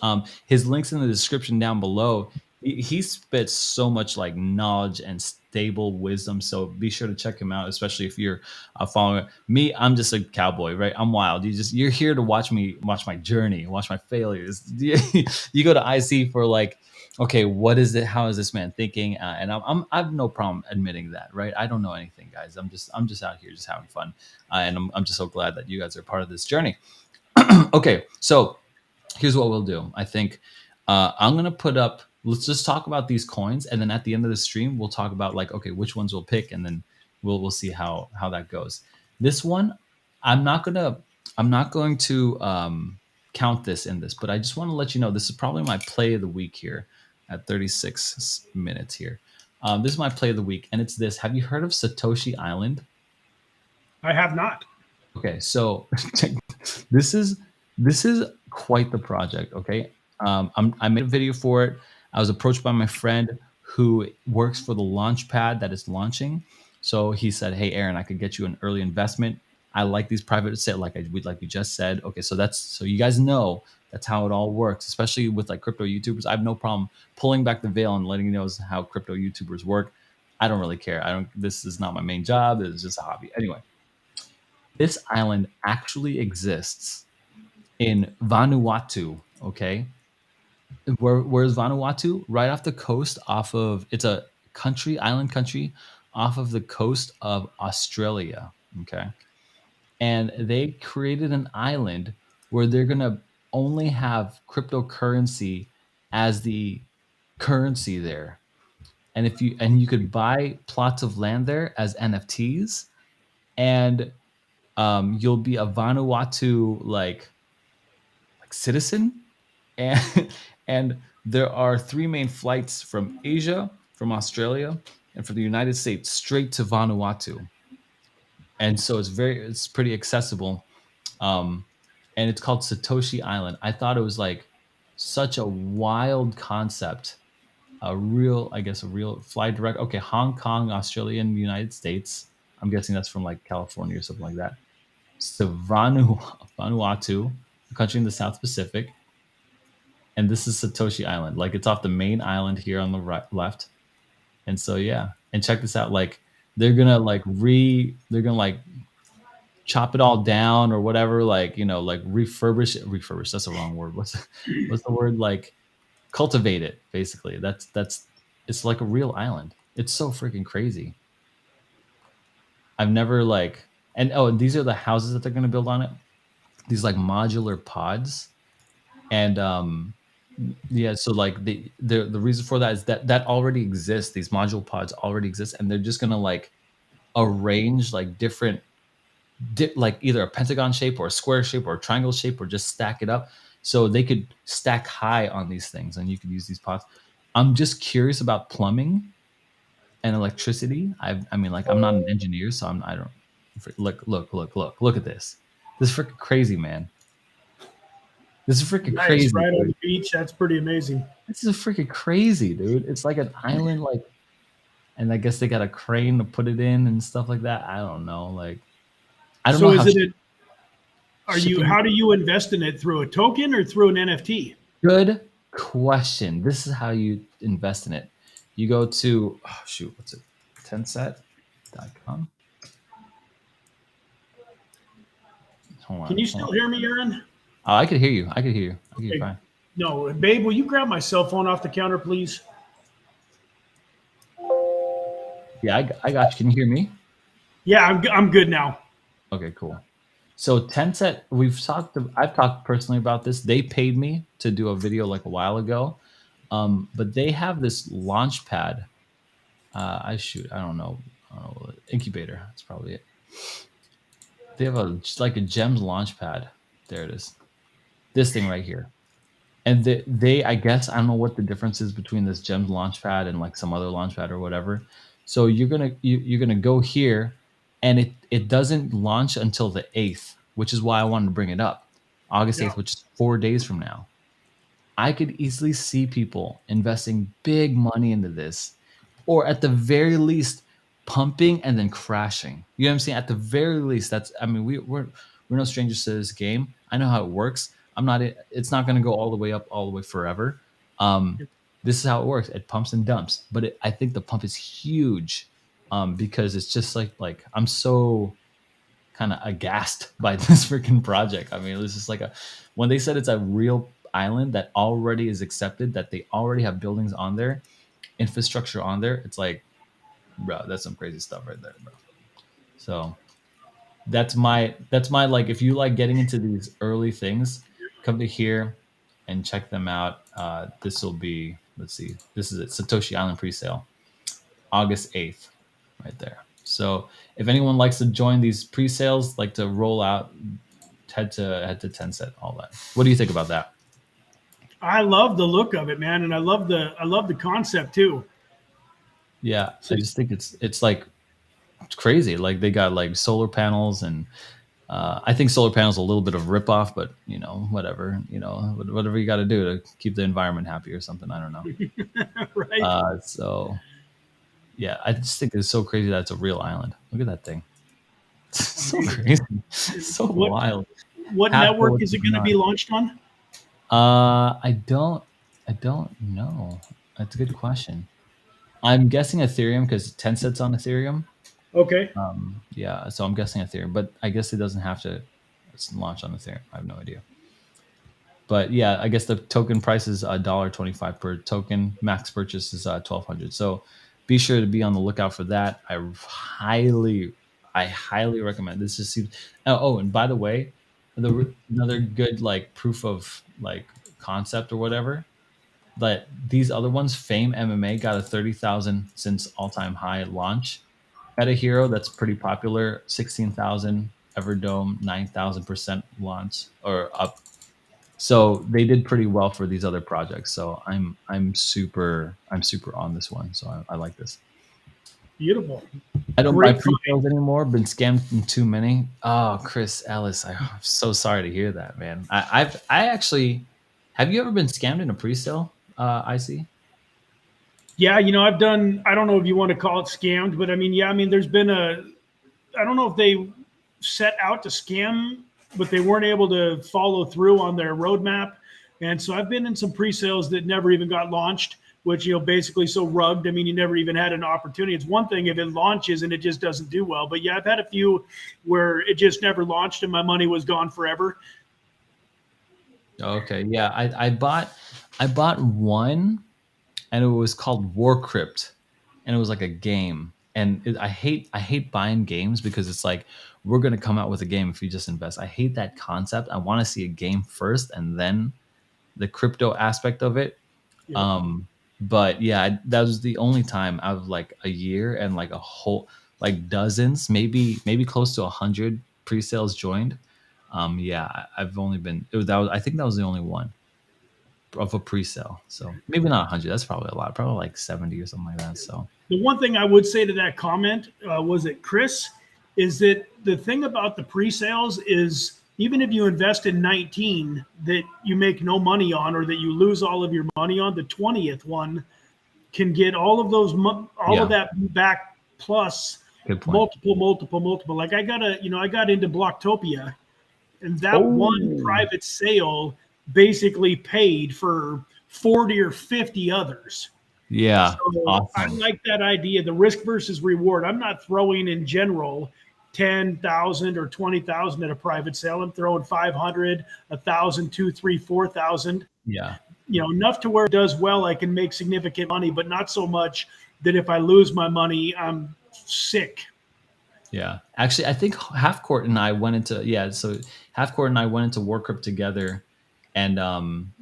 his links in the description down below. He spits so much like knowledge and stable wisdom. So be sure to check him out, especially if you're following me. I'm just a cowboy, right? I'm wild. You're here to watch my journey, watch my failures. You go to IC for like, okay, what is it? How is this man thinking? And I have no problem admitting that, right? I don't know anything, guys. I'm just out here just having fun, and I'm just so glad that you guys are part of this journey. Okay, so here's what we'll do. I think I'm gonna put up. Let's just talk about these coins, and then at the end of the stream, we'll talk about like, okay, which ones we'll pick, and then we'll see how that goes. This one, I'm not going to count this in this, but I just want to let you know this is probably my play of the week here at 36 minutes here. This is my play of the week, and it's this. Have you heard of Satoshi Island? I have not. Okay, so this is quite the project. Okay, I made a video for it. I was approached by my friend who works for the launch pad that is launching. So he said, "Hey, Aaron, I could get you an early investment. I like these private sale, like we just said. Okay, so you guys know that's how it all works, especially with like crypto YouTubers. I have no problem pulling back the veil and letting you know how crypto YouTubers work. I don't really care. I don't. This is not my main job. It's just a hobby. Anyway, this island actually exists in Vanuatu. Okay, where's Vanuatu? Right off the coast, off of it's a island country, off of the coast of Australia. Okay, and they created an island where they're gonna only have cryptocurrency as the currency there. And you could buy plots of land there as NFTs, and you'll be a Vanuatu like citizen, and and there are three main flights from Asia, from Australia, and from the United States straight to Vanuatu, and so it's pretty accessible, and it's called Satoshi Island. I thought it was like such a wild concept. A real fly direct. Okay, Hong Kong, Australia, and United States. I'm guessing that's from like California or something like that. So Vanuatu, a country in the South Pacific, and this is Satoshi Island. Like it's off the main island here on the left. And so yeah, and check this out. Like they're gonna chop it all down or whatever. Like like refurbish it. Refurbish. That's the wrong word. What's the word? Like cultivate it. Basically, that's it's like a real island. It's so freaking crazy. I've never and these are the houses that they're gonna build on it. These like modular pods, and yeah, so like the reason for that is that already exists. These module pods already exist, and they're just gonna like arrange like different like either a pentagon shape or a square shape or a triangle shape, or just stack it up so they could stack high on these things and you could use these pods. I'm just curious about plumbing and electricity. I mean, like, I'm not an engineer, so I don't look at this. This is freaking crazy, man. This is freaking Nice, crazy. right dude. on the beach. That's pretty amazing. This is freaking crazy, dude. It's like an island, like, and I guess they got a crane to put it in and stuff like that. I don't know, like, I don't So know how. How do you invest in it, through a token or through an NFT? Good question. This is how you invest in it. You go to what's it? Tencent.com. Hold on. Can you still hear me, Aaron? Oh, I could hear you. I could hear you. Okay, fine. No, babe, will you grab my cell phone off the counter, please? Yeah, I got you. Can you hear me? Yeah, I'm good now. Okay, cool. So Tencent, I've talked personally about this. They paid me to do a video like a while ago, but they have this launch pad. I don't know, incubator. That's probably it. They have just like a gems launch pad. There it is. This thing right here. And they I guess I don't know what the difference is between this gems launch pad and like some other launch pad or whatever. So you're gonna go here, and it doesn't launch until the 8th, which is why I wanted to bring it up. August Yeah. 8th, which is 4 days from now. I could easily see people investing big money into this, or at the very least, pumping and then crashing. You know what I'm saying? At the very least, that's. I mean, we're no strangers to this game. I know how it works. I'm not. It's not going to go all the way up, all the way forever. Um, this is how it works. It pumps and dumps, but I think the pump is huge, because it's just like I'm so kind of aghast by this freaking project. I mean, it was just like when they said it's a real island that already is accepted, that they already have buildings on there, infrastructure on there. It's like, bro, that's some crazy stuff right there, bro. So that's my like, if you like getting into these early things, come to here and check them out. This will be, let's see, this is it, Satoshi Island pre-sale, August 8th, right there. So if anyone likes to join these pre-sales, like to roll out, head to Tencent, all that. What do you think about that? I love the look of it, man, and I love the concept too. Yeah, So I just think it's like it's crazy. Like they got like solar panels, and I think solar panels a little bit of rip off, but whatever, whatever you got to do to keep the environment happy or something. I don't know. right. So yeah, I just think it's so crazy that it's a real island. Look at that thing. It's so Amazing. crazy, so What wild. what Half network what's is it going going to on. be launched on? I don't know. That's a good question. I'm guessing Ethereum because Tencent's on Ethereum. Okay. Yeah, so I'm guessing Ethereum, but I guess it doesn't have to launch on Ethereum. I have no idea. But yeah, I guess the token price is $1.25 per token. Max purchase is 1,200. So be sure to be on the lookout for that. I highly recommend this. Just seems. Oh, and by the way, another good like proof of like concept or whatever. But these other ones, Fame MMA got a 30,000 since all-time high at launch. Meta Hero, that's pretty popular, 16,000. Everdome, 9,000% launch or up. So they did pretty well for these other projects. So I'm super on this one. So I like this. Beautiful. I don't buy Great pre-sales find. anymore. Been scammed from too many. Oh, Chris Ellis, I'm so sorry to hear that, man. I actually, have you ever been scammed in a pre-sale? I see. Yeah, I've done. I don't know if you want to call it scammed, but I mean, yeah, I mean, there's been a. I don't know if they set out to scam, but they weren't able to follow through on their roadmap. And so I've been in some pre-sales that never even got launched, which basically so rugged. I mean, you never even had an opportunity. It's one thing if it launches and it just doesn't do well, but yeah, I've had a few where it just never launched and my money was gone forever. Okay, yeah, I bought one, and it was called War Crypt, and it was like a game. And I hate buying games because it's like we're gonna come out with a game if you just invest. I hate that concept. I want to see a game first and then the crypto aspect of it. Yep. But yeah, that was the only time out of like a year and like a whole like dozens, maybe close to 100 pre-sales joined. Yeah, I've only been that was I think that was the only one of a pre-sale. So maybe not 100. That's probably a lot. Probably like 70 or something like that. So The one thing I would say to that comment was it Chris is that the thing about the pre-sales is even if you invest in 19 that you make no money on or that you lose all of your money on, the 20th one can get all of all of yeah, that back plus good point. multiple. Like I got into Blocktopia, and that one Oh, private sale basically paid for 40 or 50 others. yeah, So I awesome. like that idea, the risk versus reward. I'm not throwing in general 10,000 or 20,000 at a private sale. I'm throwing 500, 1,000, 2, 3, 4,000. Yeah, Enough to where it does well, I can make significant money, but not so much that if I lose my money, I'm sick. yeah. Actually, I think Half Court and I went into yeah. So Half Court and I went into Warcrypt together, and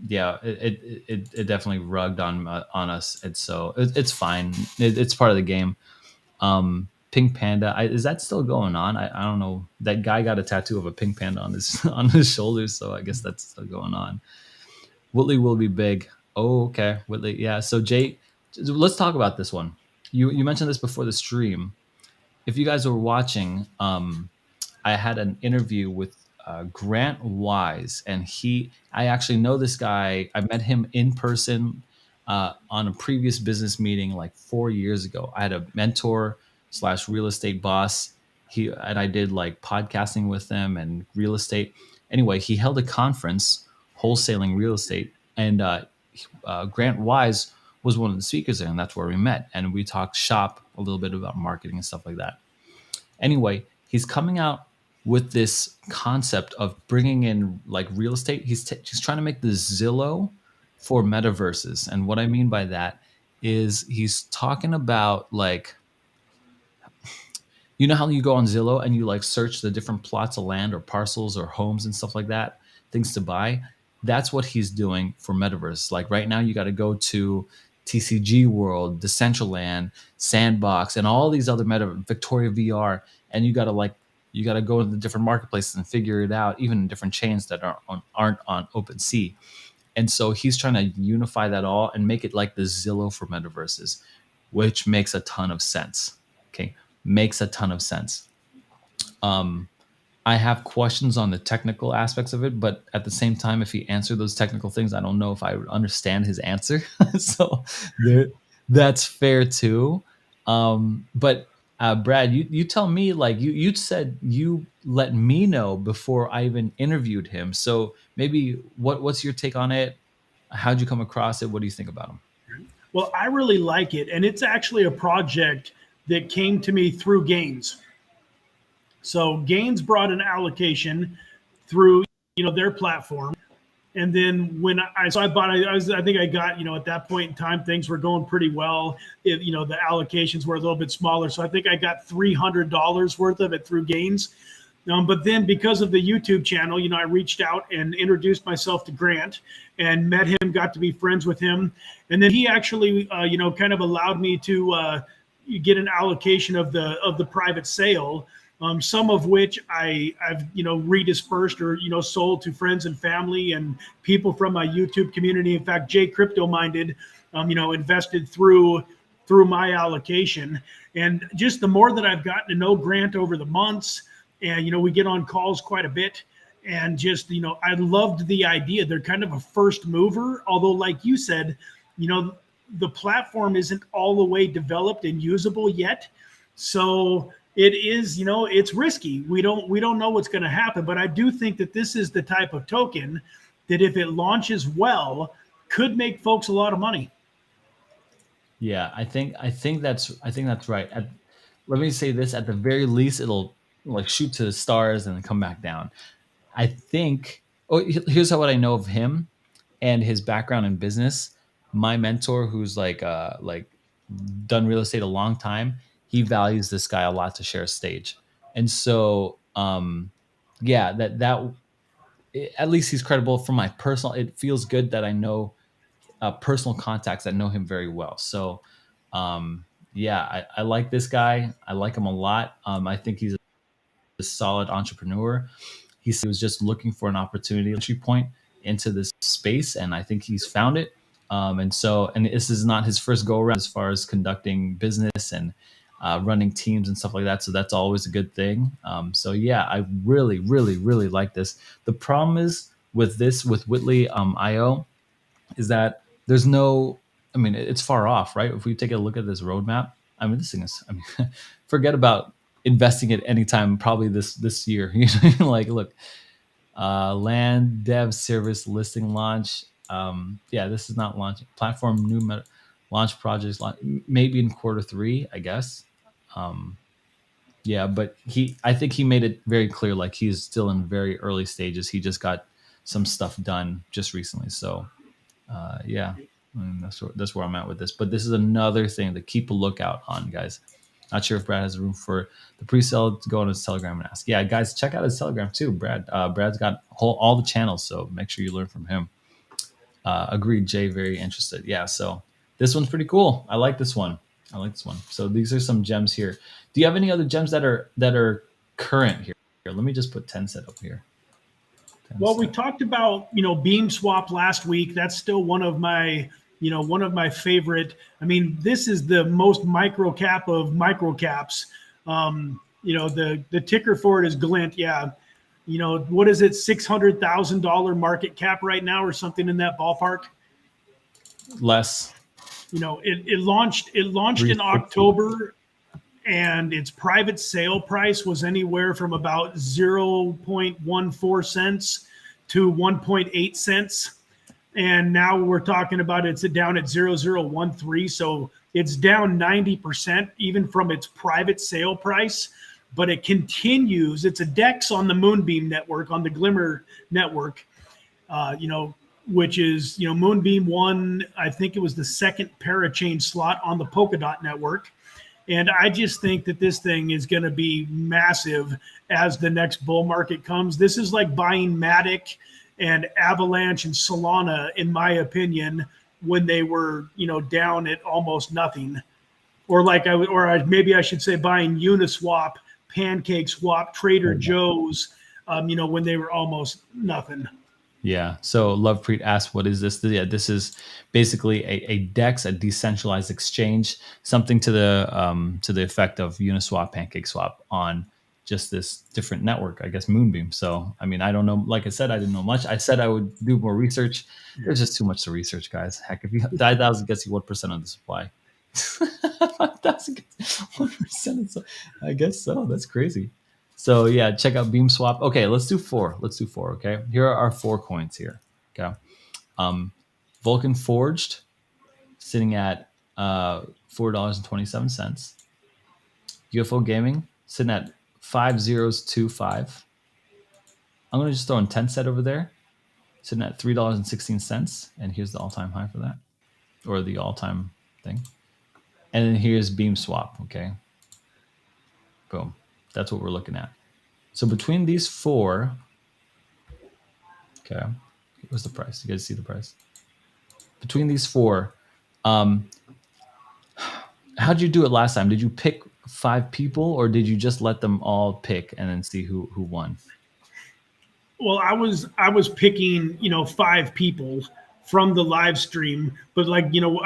yeah, it definitely rugged on us. And so it's fine. It's part of the game. Pink Panda, is that still going on? I don't know. That guy got a tattoo of a pink panda on his on his shoulders, so I guess that's still going on. Whitley will be big. Oh, okay, Whitley. Yeah. So Jay, let's talk about this one. you mentioned this before the stream. If you guys were watching, I had an interview with Grant Wise, and I actually know this guy. I met him in person on a previous business meeting like 4 years ago. I had a mentor slash real estate boss. And I did like podcasting with him and real estate. Anyway, he held a conference wholesaling real estate, and Grant Wise was one of the speakers there, and that's where we met. And we talked shop a little bit about marketing and stuff like that. Anyway, he's coming out with this concept of bringing in like real estate. He's trying to make the Zillow for metaverses. And what I mean by that is he's talking about like, you know how you go on Zillow and you like search the different plots of land or parcels or homes and stuff like that, things to buy. That's what he's doing for metaverse. Like right now, you got to go to TCG World, Decentraland, Sandbox, and all these other Victoria VR, and you got to go to the different marketplaces and figure it out, even in different chains that aren't on OpenSea. And so he's trying to unify that all and make it like the Zillow for metaverses, which makes a ton of sense. Okay, makes a ton of sense. I have questions on the technical aspects of it, but at the same time, if he answered those technical things, I don't know if I would understand his answer. So that's fair too. But Brad, you tell me, like you said you let me know before I even interviewed him. So maybe what's your take on it? How'd you come across it? What do you think about him? Well, I really like it, and it's actually a project that came to me through Gains. So Gains brought an allocation through their platform, and then when I bought, I think I got, at that point in time, things were going pretty well. The allocations were a little bit smaller, so I think I got $300 worth of it through Gains. But then because of the YouTube channel, I reached out and introduced myself to Grant and met him, got to be friends with him. And then he actually, kind of allowed me to get an allocation of the private sale, some of which I've redispersed or sold to friends and family and people from my YouTube community. In fact, Jay Crypto Minded, invested through my allocation. And just the more that I've gotten to know Grant over the months, and we get on calls quite a bit, and just I loved the idea. They're kind of a first mover, although like you said, the platform isn't all the way developed and usable yet. So it is, it's risky. We don't know what's going to happen, but I do think that this is the type of token that if it launches well, could make folks a lot of money. Yeah, I think that's right. Let me say this: at the very least, it'll like shoot to the stars and then come back down. I think. Oh, here's what I know of him and his background in business. My mentor, who's like done real estate a long time, he values this guy a lot to share a stage, and so yeah, that at least he's credible. From my personal, it feels good that I know personal contacts that know him very well. So yeah, I like this guy. I like him a lot. I think he's a solid entrepreneur. He was just looking for an opportunity, entry point into this space, and I think he's found it. And this is not his first go around as far as conducting business and running teams and stuff like that. So that's always a good thing. So yeah, I really, really, really like this. The problem is with Whitley IO is that there's no, I mean, it's far off, right? If we take a look at this roadmap, I mean, this thing is, I mean, forget about investing at any time, probably this year. Like, look, land dev service listing launch. Yeah, this is not launching. Platform new launch projects, maybe in Q3, I guess. Yeah, but I think he made it very clear, like he's still in very early stages. He just got some stuff done just recently. So yeah, I mean, that's where I'm at with this. But this is another thing to keep a lookout on, guys. Not sure if Brad has room for the pre-sale to go on his Telegram and ask. Yeah, guys, check out his Telegram too. Brad's got all the channels, so make sure you learn from him. Agreed, Jay. Very interested. Yeah, so this one's pretty cool. I like this one. So these are some gems here. Do you have any other gems that are current here? Let me just put Tencent up here. Well, we talked about Beam Swap last week. That's still one of my one of my favorite. I mean, this is the most micro cap of micro caps. The ticker for it is Glint. Yeah. What is it? $600,000 market cap right now, or something in that ballpark. Less. It launched in 360. October, and its private sale price was anywhere from about 0.14 cents to 1.8 cents. And now we're talking about it's down at 0.0013. So it's down 90% even from its private sale price. But it continues. It's a DEX on the Moonbeam network, on the Glimmer network, which is, Moonbeam won, I think it was the second parachain slot on the Polkadot network. And I just think that this thing is going to be massive as the next bull market comes. This is like buying Matic and Avalanche and Solana, in my opinion, when they were, down at almost nothing. Or maybe I should say buying Uniswap, Pancake Swap, Trader Joe's, when they were almost nothing. Yeah. So Lovepreet asked, what is this? Yeah, this is basically a DEX, a decentralized exchange, something to the effect of Uniswap, PancakeSwap on just this different network, I guess Moonbeam. So, I mean, I don't know. Like I said, I didn't know much. I said I would do more research. There's just too much to research, guys. Heck, if you have 5,000 gets you 1% of the supply. 5,000 gets 1%. I guess so. That's crazy. So yeah, check out BeamSwap. Okay, let's do four. Okay, here are our 4 coins here. Okay, Vulcan Forged sitting at $4.27. UFO Gaming sitting at 5025. I'm gonna just throw in 10 set over there, sitting at $3.16. And here's the all-time high for that, or the all-time thing. And then here's BeamSwap. Okay, boom. That's what we're looking at. So between these 4, okay, what's the price? You guys see the price? Between these 4, how'd you do it last time? Did you pick 5 people, or did you just let them all pick and then see who won? Well, I was picking, 5 people from the live stream, but I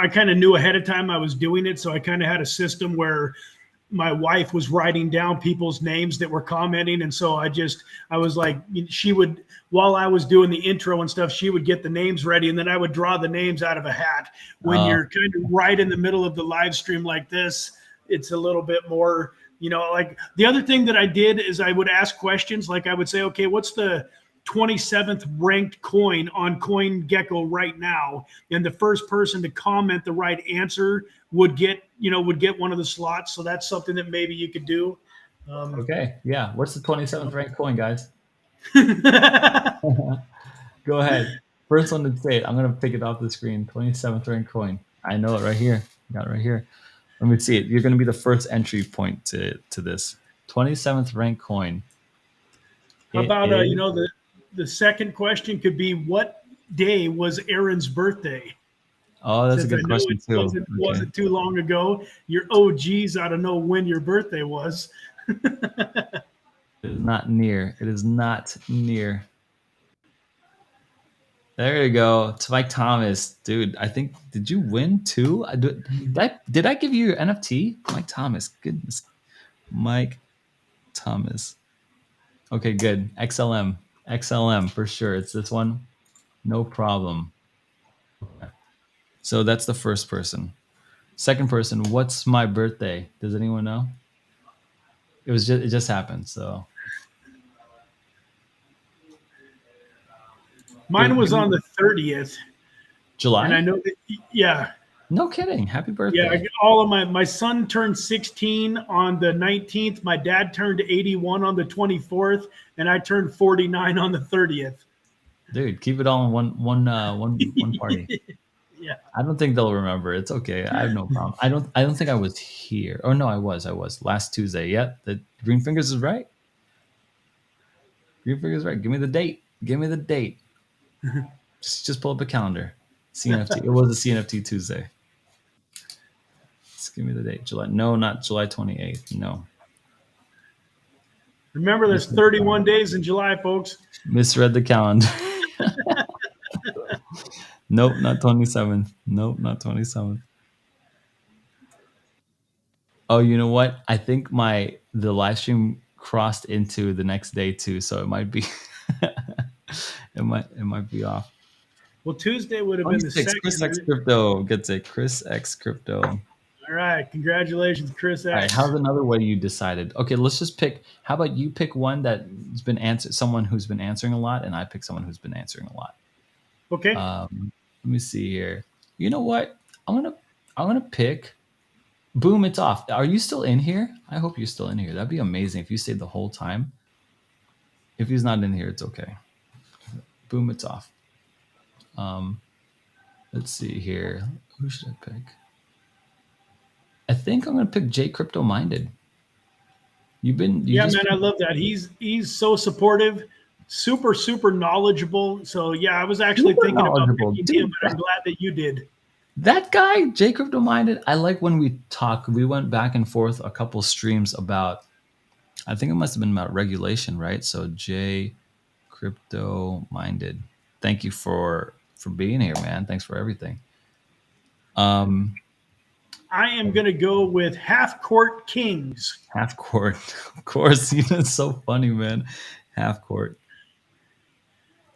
kind of knew ahead of time I was doing it, so I kind of had a system where my wife was writing down people's names that were commenting. And so I was like, she would, while I was doing the intro and stuff, she would get the names ready. And then I would draw the names out of a hat. When you're kind of right in the middle of the live stream like this, it's a little bit more, like the other thing that I did is I would ask questions. Like I would say, okay, what's the 27th ranked coin on CoinGecko right now? And the first person to comment the right answer would get one of the slots. So that's something that maybe you could do. Okay, yeah. What's the 27th ranked coin, guys? Go ahead. First one to say it. I'm gonna pick it off the screen. 27th ranked coin. I know it right here. Got it right here. Let me see it. You're gonna be the first entry point to this 27th ranked coin. How about the second question could be, what day was Aaron's birthday? Oh, that's a good question too. Wasn't too long ago. Your OGs ought to know when your birthday was. It is not near. It is not near. There you go. It's Mike Thomas, dude. I think, did you win too? Did I give you your NFT? Mike Thomas. Goodness. Mike Thomas. Okay, good. XLM for sure. It's this one. No problem. Okay. So that's the first person. Second person, what's my birthday? Does anyone know? It just happened. So mine was on the 30th. July. And I know that, yeah. No kidding. Happy birthday. Yeah, all of my son turned 16 on the 19th. My dad turned 81 on the 24th, and I turned 49 on the 30th. Dude, keep it all in one party. Yeah. I don't think they'll remember. It's okay. I have no problem. I don't think I was here. Oh no, I was last Tuesday. Yeah, the Green Fingers is right. Green Fingers is right. Give me the date. Just pull up a calendar. CNFT. It was a CNFT Tuesday. Just give me the date. July. No, not July 28th. No. Remember, there's 31 days in July, folks. Misread the calendar. Nope, not 27th. Nope, not 27th. Oh, you know what? I think the live stream crossed into the next day too, so it might be it might be off. Well, Tuesday would have been the 26. Chris X second. Crypto gets it. Chris X Crypto. All right, congratulations, Chris All right, X. how's another way you decided? Okay, let's just pick. How about you pick one that's been answered, someone who's been answering a lot, and I pick someone who's been answering a lot. Okay. Let me see here. You know what? I'm gonna pick. Boom! It's off. Are you still in here? I hope you're still in here. That'd be amazing if you stayed the whole time. If he's not in here, it's okay. Boom! It's off. Let's see here. Who should I pick? I think I'm gonna pick J Crypto Minded. You Yeah, just man, I love that. He's so supportive, super knowledgeable. So yeah, I was actually super thinking about knowledgeable, picking him, dude. but I'm glad that you did. That guy, J Crypto Minded. I like when we talk. We went back and forth a couple streams about. I think it must have been about regulation, right? So J Crypto Minded. Thank you for being here, man. Thanks for everything. I am gonna go with Half Court Kings. Half court, of course. You know, it's so funny, man. Half court.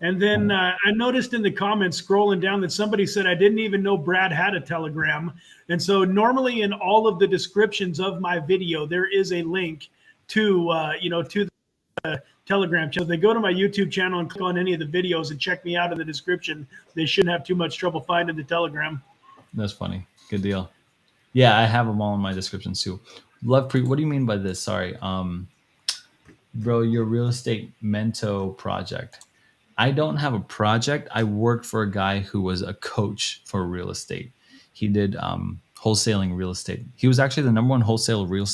And then I noticed in the comments scrolling down that somebody said I didn't even know Brad had a Telegram. And so normally in all of the descriptions of my video, there is a link to the Telegram channel. If they go to my YouTube channel and click on any of the videos and check me out in the description, they shouldn't have too much trouble finding the Telegram. That's funny. Good deal. Yeah, I have them all in my descriptions too. What do you mean by this? Sorry. Bro, your real estate mento project. I don't have a project. I worked for a guy who was a coach for real estate. He did wholesaling real estate. He was actually the number one wholesale real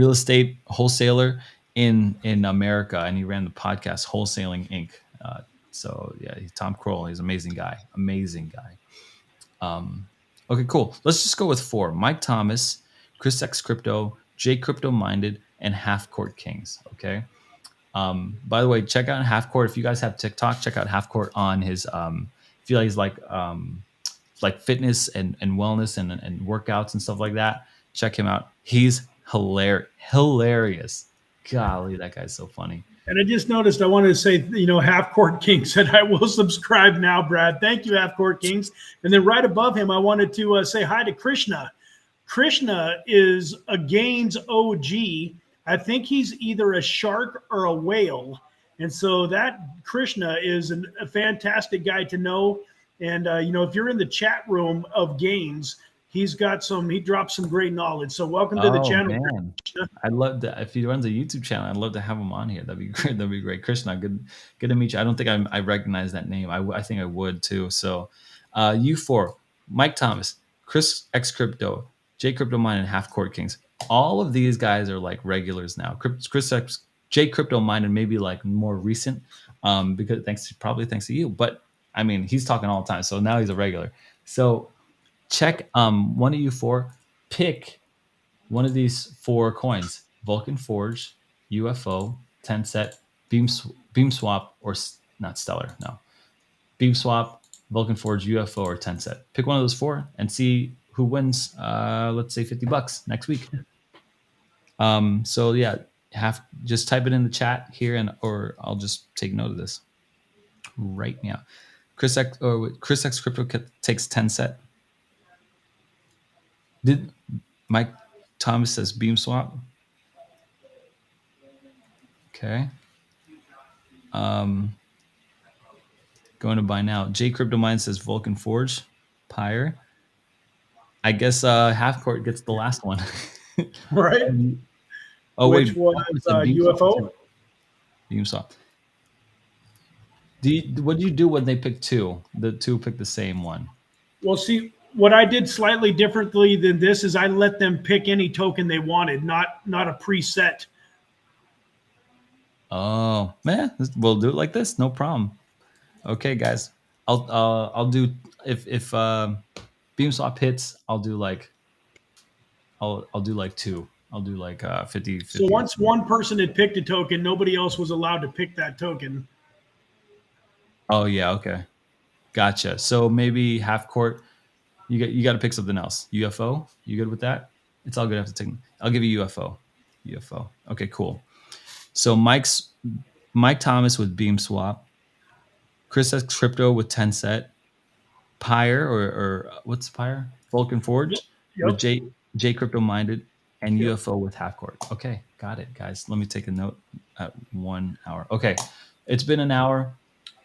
estate wholesaler in America, and he ran the podcast Wholesaling Inc. So yeah, Tom Kroll. He's an amazing guy. Amazing guy. Okay, cool. Let's just go with four: Mike Thomas, Chris X Crypto, J Crypto Minded, and Half Court Kings. Okay. By the way, check out Half Court. If you guys have TikTok, check out Half Court on his. If you like like fitness and wellness and workouts and stuff like that, check him out. He's hilarious. Golly, that guy's so funny. And I just noticed I wanted to say, Half Court Kings said I will subscribe now, Brad. Thank you, Half Court Kings. And then right above him, I wanted to say hi to Krishna. Krishna is a Gaines OG. I think he's either a shark or a whale. And so that Krishna is a fantastic guy to know. And, if you're in the chat room of Gaines, he drops some great knowledge. So welcome to the channel. Man. I'd love to, if he runs a YouTube channel, I'd love to have him on here. That'd be great. That'd be great. Krishna, good to meet you. I don't think I recognize that name. I think I would too. So you four, Mike Thomas, Chris X Crypto, J Crypto Mine, and Half Court Kings. All of these guys are like regulars now. Chris X, J Crypto Mine, and maybe like more recent, because thanks to you. But I mean, he's talking all the time, so now he's a regular. So check one of you four, pick one of these four coins: Vulcan Forge, UFO, Tencent, Beam Swap, or not Stellar. No, Beam Swap, Vulcan Forge, UFO, or Tencent. Pick one of those four and see who wins. Let's say $50 next week. So yeah, just type it in the chat here, or I'll just take note of this right now. Chris X Crypto takes Tencent. Did Mike Thomas says Beam Swap? Okay. Going to buy now. J Crypto Mine says Vulcan Forge. Pyre. I guess Half Court gets the last one. Right. Oh, Which wait. was UFO. Beam Swap. What do you do when they pick two? The two pick the same one. Well, see, what I did slightly differently than this is I let them pick any token they wanted, not a preset. Oh man, we'll do it like this. No problem. Okay, guys. I'll do if Beam Swap hits. I'll do like two. I'll do like 50. So once one person had picked a token, nobody else was allowed to pick that token. Oh yeah, okay. Gotcha. So maybe half court. You got to pick something else. UFO. You good with that? It's all good. I have to take. I'll give you UFO. UFO. Okay, cool. So Mike Thomas with Beam Swap. Chris has crypto with 10 set. Pyre or what's Pyre? Vulcan Yep. Forge with Yep. J Crypto Minded and Yep. UFO with Half Court. Okay, got it, guys. Let me take a note at 1 hour. Okay, it's been an hour.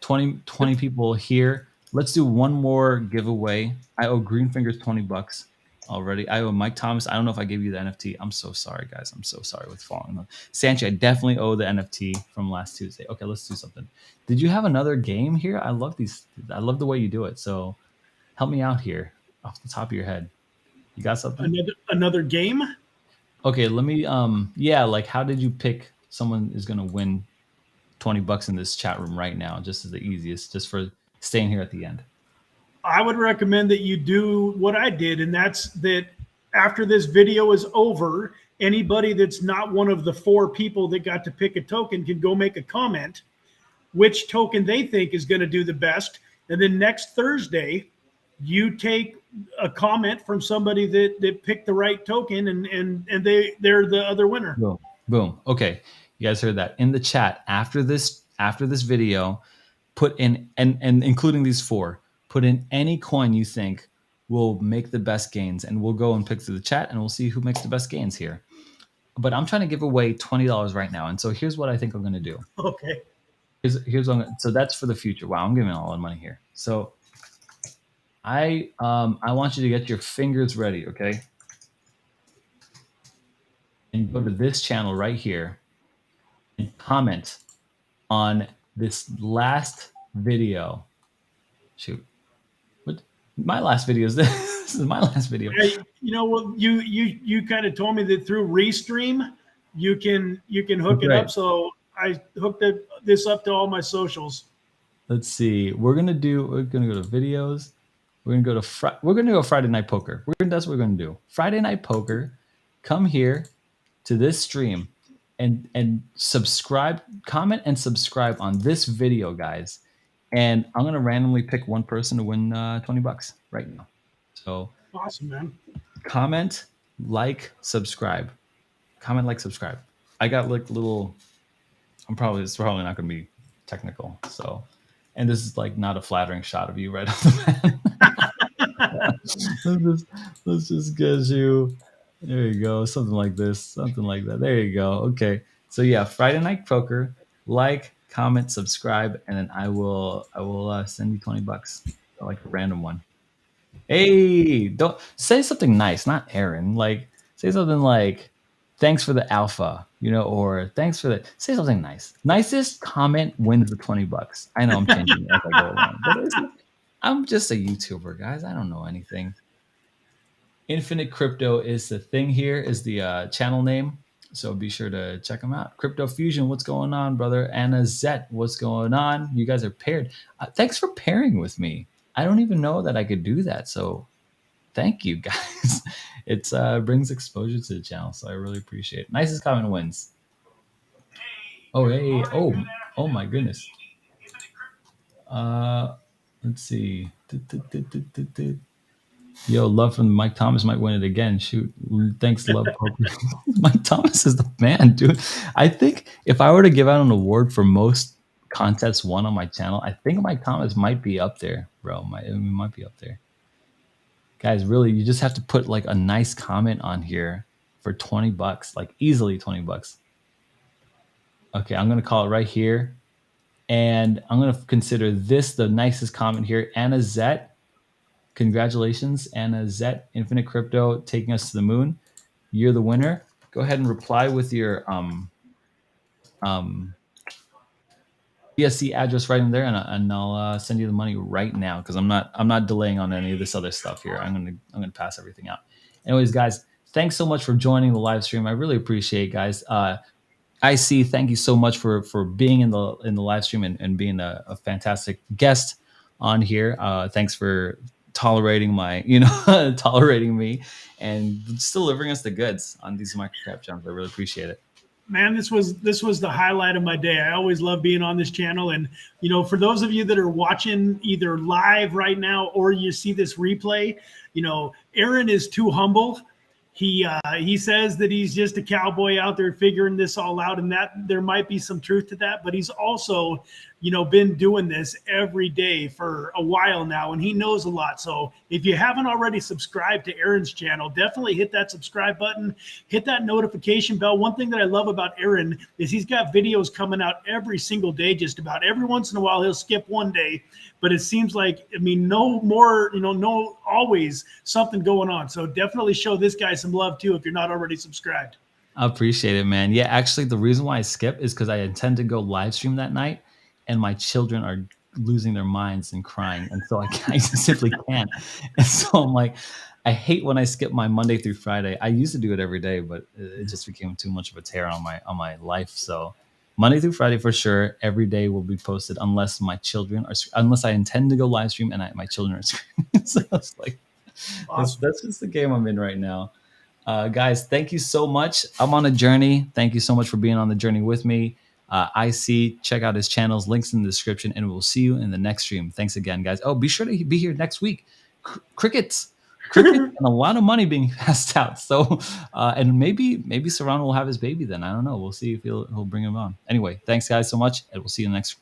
20 people here. Let's do one more giveaway. I owe Greenfingers $20 already. I owe Mike Thomas. I don't know if I gave you the NFT. I'm so sorry, guys. I'm so sorry with falling. Sanchi, I definitely owe the NFT from last Tuesday. Okay, let's do something. Did you have another game here? I love these. I love the way you do it. So help me out here off the top of your head. You got something? Another game. Okay, let me yeah, like how did you pick someone is gonna win $20 in this chat room right now, just as the easiest, just for staying here at the end? I would recommend that you do what I did, and that's that after this video is over, anybody that's not one of the 4 people that got to pick a token can go make a comment which token they think is going to do the best. And then next Thursday, you take a comment from somebody that picked the right token and they're the other winner. Boom. Boom. Okay. You guys heard that. In the chat after this video, put in and including these 4, put in any coin you think will make the best gains, and we'll go and pick through the chat and we'll see who makes the best gains here. But I'm trying to give away $20 right now. And so here's what I think I'm going to do. Okay. Here's what so that's for the future. Wow, I'm giving all the money here. So I want you to get your fingers ready, okay? And go to this channel right here and comment on this last video. Shoot. What my last video is this. This is my last video. Well, you kind of told me that through Restream you can hook it up. So I hooked this up to all my socials. Let's see. We're gonna go to videos. We're gonna go Friday Night Poker. That's what we're gonna do. Friday Night Poker. Come here to this stream and subscribe, comment and subscribe on this video, guys. And I'm gonna randomly pick one person to win $20 right now. So awesome, man. Comment, like, subscribe. Comment, like, subscribe. I got like little. It's probably not gonna be technical. So, and this is like not a flattering shot of you right off the bat. let's just get you. There you go. Something like this. Something like that. There you go. Okay. So yeah, Friday Night Poker. Like, comment, subscribe, and then I will send you $20. Like a random one. Hey, don't say something nice, not Aaron. Like say something like, "Thanks for the alpha," or "Thanks for the." Say something nice. Nicest comment wins the $20. I know I'm changing it as I go along, but I'm just a YouTuber, guys. I don't know anything. Infinite Crypto is the thing here, is the channel name. So be sure to check them out. Crypto Fusion, what's going on, brother? Anna Zet, what's going on? You guys are paired. Thanks for pairing with me. I don't even know that I could do that. So thank you, guys. It brings exposure to the channel. So I really appreciate it. Nicest comment wins. Oh, hey. Oh my goodness. Let's see. Yo, love from Mike Thomas might win it again. Shoot. Thanks, love. Mike Thomas is the man, dude. I think if I were to give out an award for most contests won on my channel, I think Mike Thomas might be up there, bro. It might be up there. Guys, really, you just have to put like a nice comment on here for $20, like easily $20. Okay, I'm going to call it right here. And I'm going to consider this the nicest comment here. Anna Zet. Congratulations, Anna Zet, Infinite Crypto, taking us to the moon. You're the winner. Go ahead and reply with your BSC address right in there, and I'll send you the money right now because I'm not delaying on any of this other stuff here. I'm gonna pass everything out. Anyways, guys, thanks so much for joining the live stream. I really appreciate it, guys. IC, thank you so much for being in the live stream and being a fantastic guest on here. Thanks for tolerating tolerating me and delivering us the goods on these microcap jumps. I really appreciate it. Man, this was the highlight of my day. I always love being on this channel, and for those of you that are watching either live right now or you see this replay, Aaron is too humble. He says that he's just a cowboy out there figuring this all out, and that there might be some truth to that. But he's also, been doing this every day for a while now, and he knows a lot. So if you haven't already subscribed to Aaron's channel, definitely hit that subscribe button, hit that notification bell. One thing that I love about Aaron is he's got videos coming out every single day. Just about every once in a while, he'll skip one day, but it seems like, no more, no, always something going on. So definitely show this guy some love too if you're not already subscribed. I appreciate it, man. Yeah, actually, the reason why I skip is because I intend to go live stream that night, and my children are losing their minds and crying, and so I simply can't. And so I'm like, I hate when I skip my Monday through Friday. I used to do it every day, but it just became too much of a tear on my life. So Monday through Friday for sure, every day will be posted unless my children are unless I intend to go live stream and my children are screaming. So it's like that's just the game I'm in right now. Guys, thank you so much. I'm on a journey. Thank you so much for being on the journey with me. IC, check out his channels, links in the description, and we'll see you in the next stream. Thanks again, guys. Oh, be sure to be here next week. Crickets, and a lot of money being passed out. So, and maybe Serrano will have his baby then. I don't know. We'll see if he'll bring him on. Anyway, thanks guys so much, and we'll see you in the next